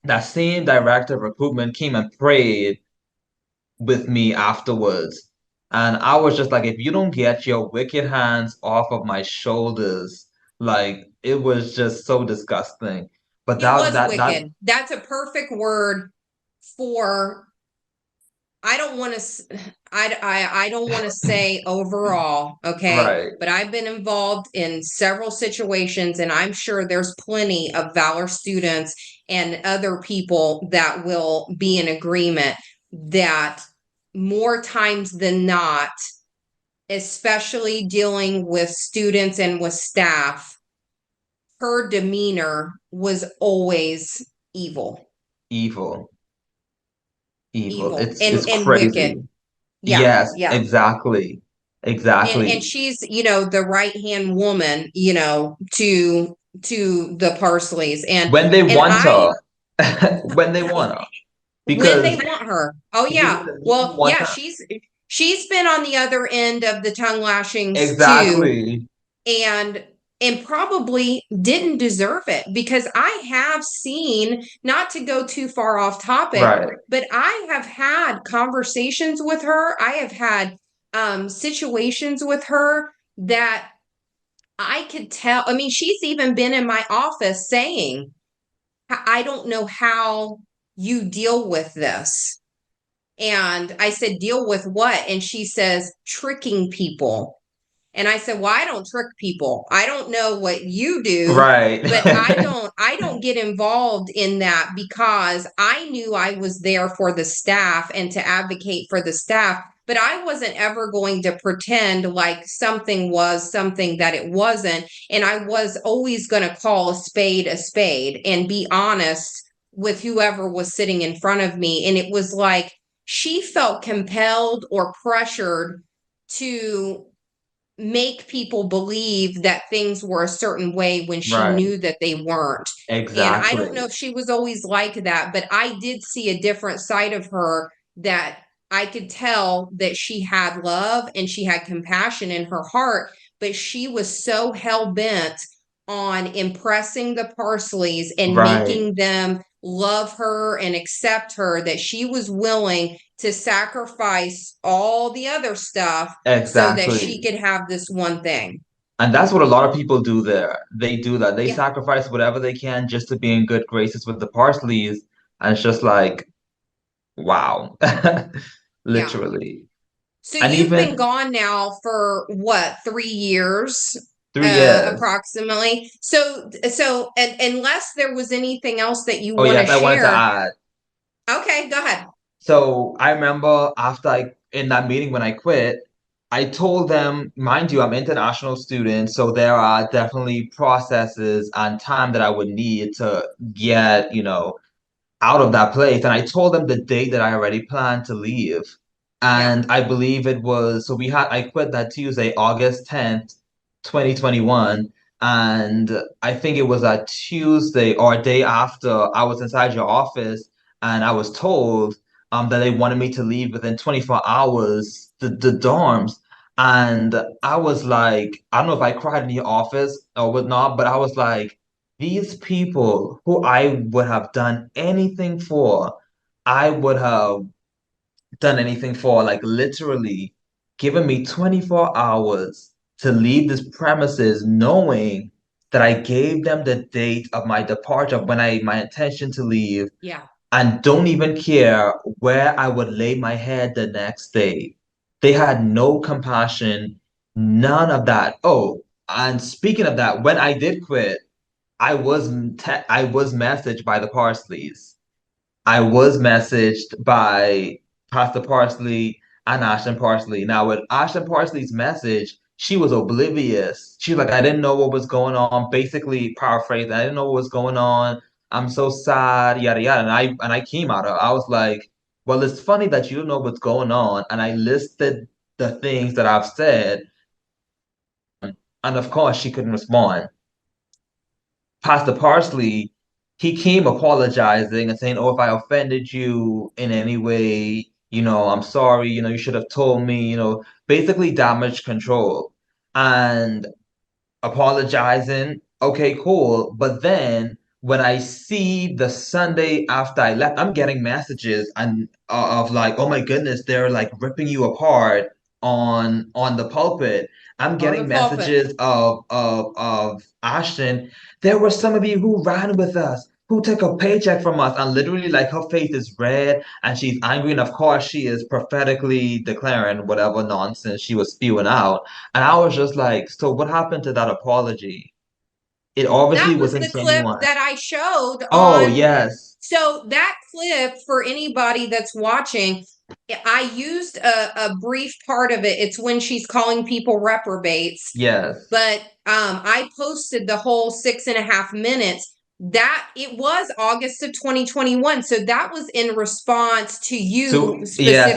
that same director of recruitment came and prayed with me afterwards. And I was just like, if you don't get your wicked hands off of my shoulders, like it was just so disgusting. But It was that wicked. That's a perfect word for, I don't want to I don't want to say overall, okay, right, but I've been involved in several situations, and I'm sure there's plenty of Valor students and other people that will be in agreement that more times than not, especially dealing with students and with staff, her demeanor was always evil, evil, evil. evil It's and wicked. crazy. Yeah, Yes, yeah. exactly. And Exactly. she's, you know, the right hand woman, you know, to the Parsleys. When they And want I, her. When they want her. when they Because want her, oh she was yeah, in the meeting well one yeah, time. she's been on the other end of the tongue lashings too, Exactly. and probably didn't deserve it, because I have seen, not to go too far off topic, Right. but I have had conversations with her. I have had situations with her that I could tell. I mean, she's even been in my office saying, I don't know how you deal with this. And I said, deal with what? And she says, tricking people. And I said, well, I don't trick people. I don't know what you do, Right. but I don't get involved in that, because I knew I was there for the staff and to advocate for the staff, but I wasn't ever going to pretend like something was something that it wasn't. And I was always going to call a spade and be honest with whoever was sitting in front of me. And it was like she felt compelled or pressured to make people believe that things were a certain way when she Right. knew that they weren't. And I don't know Exactly. if she was always like that, but I did see a different side of her that I could tell that she had love and she had compassion in her heart, but she was so hell bent on impressing the Parsleys and Right. making them love her and accept her, that she was willing to sacrifice all the other stuff so that she Exactly. could have this one thing. And that's what a lot of people do there. They do that. They Yeah, sacrifice whatever they can just to be in good graces with the Parsleys. And it's just like, wow. yeah. Literally. So And you've been even gone now for what, 3 years, 3 years. approximately. So, and unless there was anything else that you Oh, want to yes, I wanted to share, add. okay, go ahead. So I remember after in that meeting when I quit, I told them, mind you, I'm international student, so there are definitely processes and time that I would need to get, out of that place. And I told them the date that I already planned to leave. Yeah, And I believe it was, so I quit that Tuesday, August 10th, 2021. And I think it was a Tuesday or a day after I was inside your office and I was told that they wanted me to leave within 24 hours, the dorms. And I was like, I don't know if I cried in your office or whatnot, but I was like, these people who I would have done anything for, I would have done anything for, like literally given me 24 hours to leave this premises, knowing that I gave them the date of my departure, when my intention to leave, yeah, and don't even care where I would lay my head the next day. They had no compassion, none of that. Oh, and speaking of that, when I did quit, I was messaged by the Parsleys. I was messaged by Pastor Parsley and Ashton Parsley. Now, with Ashton Parsley's message, she was oblivious. She was like, I didn't know what was going on. Basically, paraphrased, I didn't know what was going on. I'm so sad, yada yada. And I came at her. I was like, well, it's funny that you don't know what's going on. And I listed the things that I've said, and of course, she couldn't respond. Pastor Parsley, he came apologizing and saying, "Oh, if I offended you in any way, I'm sorry. You should have told me. Basically damage control and apologizing. Okay, cool. But then when I see the Sunday after I left, I'm getting messages and of like, oh my goodness, they're like ripping you apart on the pulpit. I'm On the getting pulpit. messages of Ashton. There were some of you who ran with us, who took a paycheck from us, and literally like her face is red and she's angry, and of course she is prophetically declaring whatever nonsense she was spewing out. And I was just like, so what happened to that apology? It That obviously was wasn't the clip genuine. that I showed Oh, on. yes. So that clip, for anybody that's watching, I used a brief part of it. It's when she's calling people reprobates, Yes. but I posted the whole 6.5 minutes. That it was August of 2021. So that was in response to you So, yes, and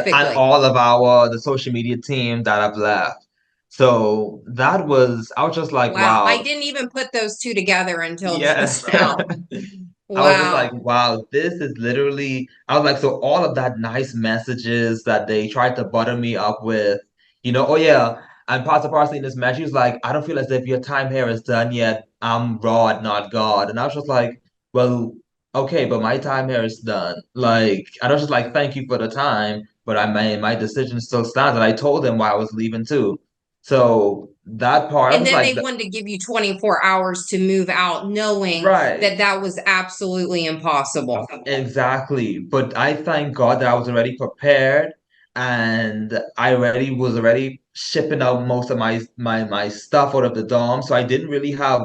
specifically. all of the social media team that I've left. So I was just like, Wow. I wow. didn't even put those two together until Yes. just now. I was just like, Wow. wow, this is literally, I was like, so all of that nice messages that they tried to butter me up with, oh yeah. And Pastor Parsley in this message, he was like, I don't feel as if your time here is done yet. I'm God, not God. And I was just like, well, okay, but my time here is done. Like, and I was just like, thank you for the time, but my decision still stands. And I told him why I was leaving too. So that part, I And was then like, they wanted to give you 24 hours to move out, knowing that right. that was absolutely impossible. Exactly. But I thank God that I was already prepared and I already was already shipping out most of my stuff out of the dorm. So I didn't really have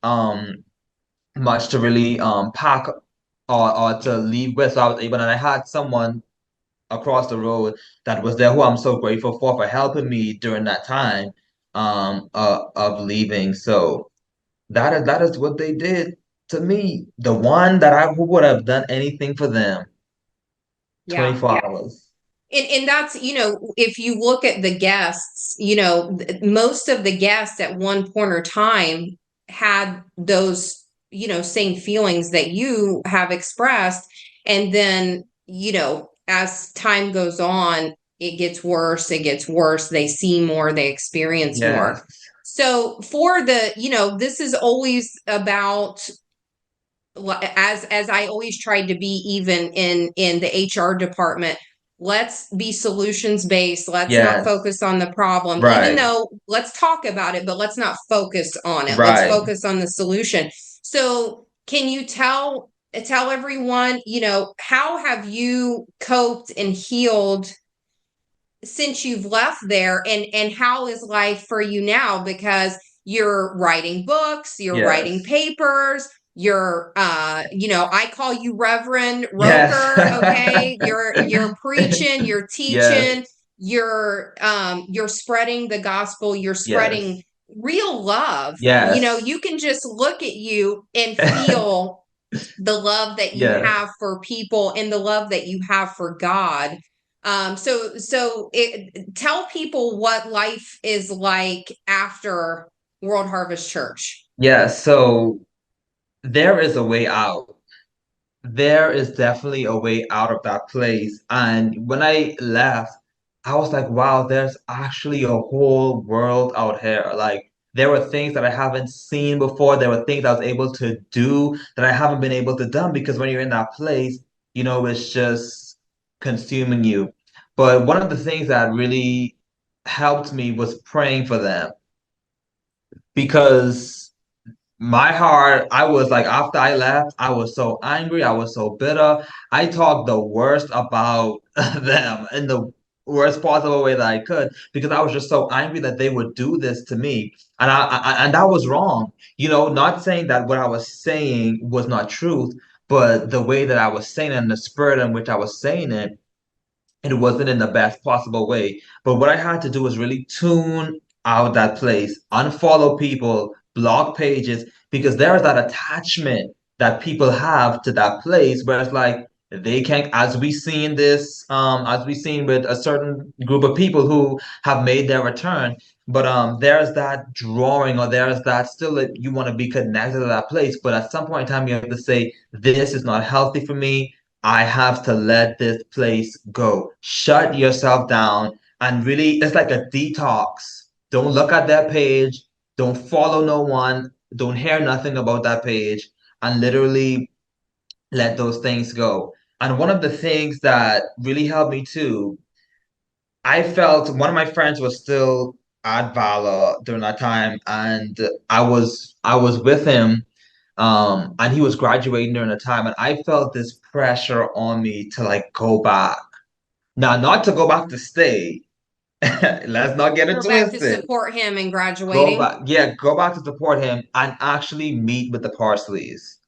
um much to really pack or to leave with. So I was able, and I had someone across the road that was there who I'm so grateful for helping me during that time of leaving. So that is what they did to me. The one that I who would have done anything for them. Yeah. 24 hours. And that's, if you look at the guests, most of the guests at one point or time had those, same feelings that you have expressed. And then, as time goes on, it gets worse, it gets worse. They see more, they experience more. Yes. So for the, this is always about, as I always tried to be, even in the HR department, let's be solutions based. Let's not Yes. focus on the problem, even Right. though let's talk about it, but let's not focus on it. Let's Right. focus on the solution. So can you tell everyone, how have you coped and healed since you've left there, and how is life for you now? Because you're writing books, you're writing Yes. papers, you're I call you Reverend Yes. Roker. Okay, you're preaching, you're Yes. teaching, you're spreading the gospel, you're spreading Yes. real love. Yes. You can just look at you and feel the love that you Yes. have for people and the love that you have for God. Tell people what life is like after World Harvest Church. Yes. So there is a way out. There is definitely a way out of that place. And when I left, I was like, wow, there's actually a whole world out here. Like, there were things that I haven't seen before. There were things I was able to do that I haven't been able to done because when you're in that place, it's just consuming you. But one of the things that really helped me was praying for them because my heart, I was like, after I left, I was so angry. I was so bitter. I talked the worst about them worst possible way that I could because I was just so angry that they would do this to me. And that was wrong. Not saying that what I was saying was not truth, but the way that I was saying it and the spirit in which I was saying it wasn't in the best possible way. But what I had to do was really tune out that place, unfollow people, block pages, because there is that attachment that people have to that place where it's like they can't, as we seen with a certain group of people who have made their return. But there's that drawing, or there's that still that you want to be connected to that place. But at some point in time, you have to say, this is not healthy for me. I have to let this place go. Shut yourself down and really, it's like a detox. Don't look at that page. Don't follow no one. Don't hear nothing about that page and literally let those things go. And one of the things that really helped me too, I felt one of my friends was still at Valor during that time, and I was with him and he was graduating during the time, and I felt this pressure on me to like go back. Now, not to go back to stay. Let's not get it We're back to twisted. support him in Go graduating. back, yeah, go back to support him and actually meet with the Parsleys.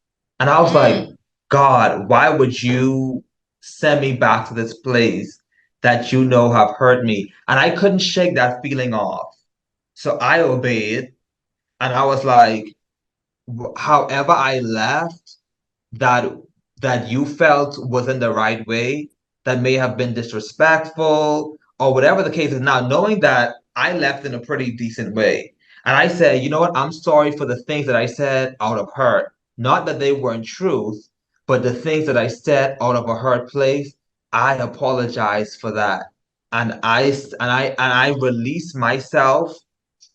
And I was like, Mm. God, why would you send me back to this place that you know have hurt me? And I couldn't shake that feeling off. So I obeyed, and I was like, however I left, that that you felt wasn't the right way, that may have been disrespectful or whatever the case is. Now, knowing that I left in a pretty decent way, and I said, you know what, I'm sorry for the things that I said out of hurt. Not that they weren't truth, but the things that I said out of a hurt place, I apologize for that. And I released myself,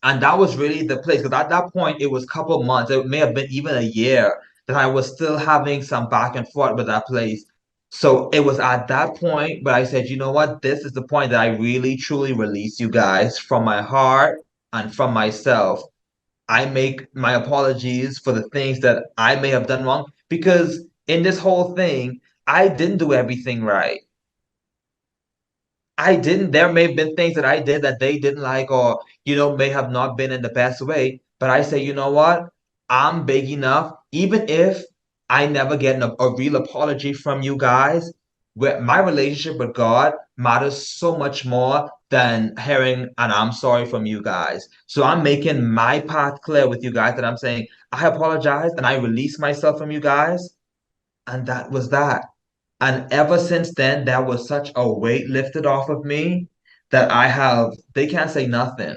and that was really the place, because at that point it was a couple months, it may have been even a year, that I was still having some back and forth with that place. So it was at that point but I said, you know what, this is the point that I really truly release you guys from my heart and from myself. I make my apologies for the things that I may have done wrong, because in this whole thing I didn't do everything right. I didn't. There may have been things that I did that they didn't like, or, may have not been in the best way. But I say, you know what? I'm big enough, even if I never get a real apology from you guys, where my relationship with God matters so much more than hearing an I'm sorry from you guys. So I'm making my path clear with you guys, that I'm saying, I apologize and I release myself from you guys. And that was that. And ever since then, there was such a weight lifted off of me that they can't say nothing.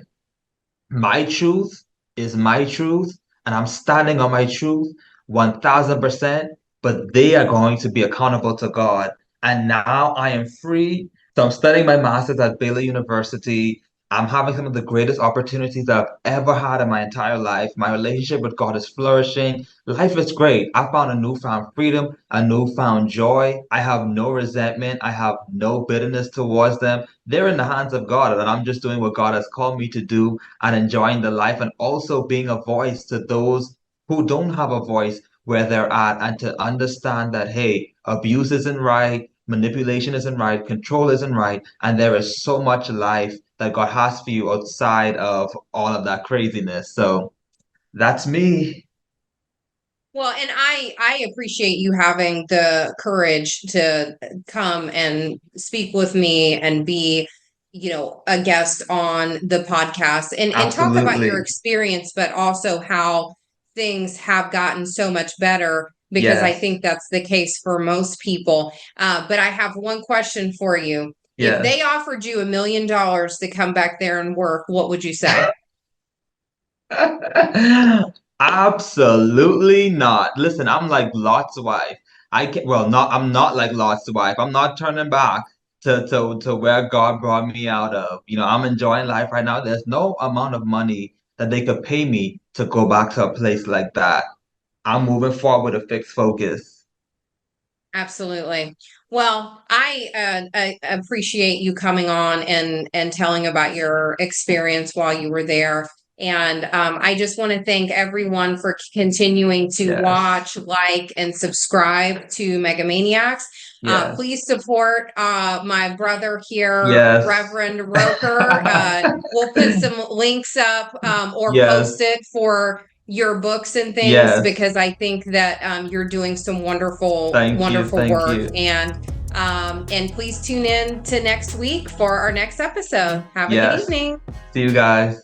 My truth is my truth, and I'm standing on my truth 1000%, but they are going to be accountable to God. And now I am free. So I'm studying my master's at Baylor University. I'm having some of the greatest opportunities that I've ever had in my entire life. My relationship with God is flourishing. Life is great. I found a newfound freedom, a newfound joy. I have no resentment. I have no bitterness towards them. They're in the hands of God, and I'm just doing what God has called me to do and enjoying the life, and also being a voice to those who don't have a voice where they're at, and to understand that, hey, abuse isn't right, manipulation isn't right, control isn't right, and there is so much life that God has for you outside of all of that craziness. So that's me. Well, and I appreciate you having the courage to come and speak with me and be, a guest on the podcast and talk about your Absolutely. experience, but also how things have gotten so much better, because I Yes. think that's the case for most people. But I have one question for you. If they Yes. offered you $1 million to come back there and work, what would you say? Absolutely not. Listen, I'm like Lot's wife. I'm not like Lot's wife. I'm not turning back to where God brought me out of. I'm enjoying life right now. There's no amount of money that they could pay me to go back to a place like that. I'm moving forward with a fixed focus. Absolutely. Well, I appreciate you coming on and telling about your experience while you were there. And I just want to thank everyone for continuing to Yes. watch, like, and subscribe to Megamaniacs. Yes. Please support my brother here, Yes. Reverend Roker. We'll put some links up or Yes. post it for your books and things Yes. because I think that you're doing some wonderful, Thank work. you. And please tune in to next week for our next episode. Have a good Yes. evening. See you guys.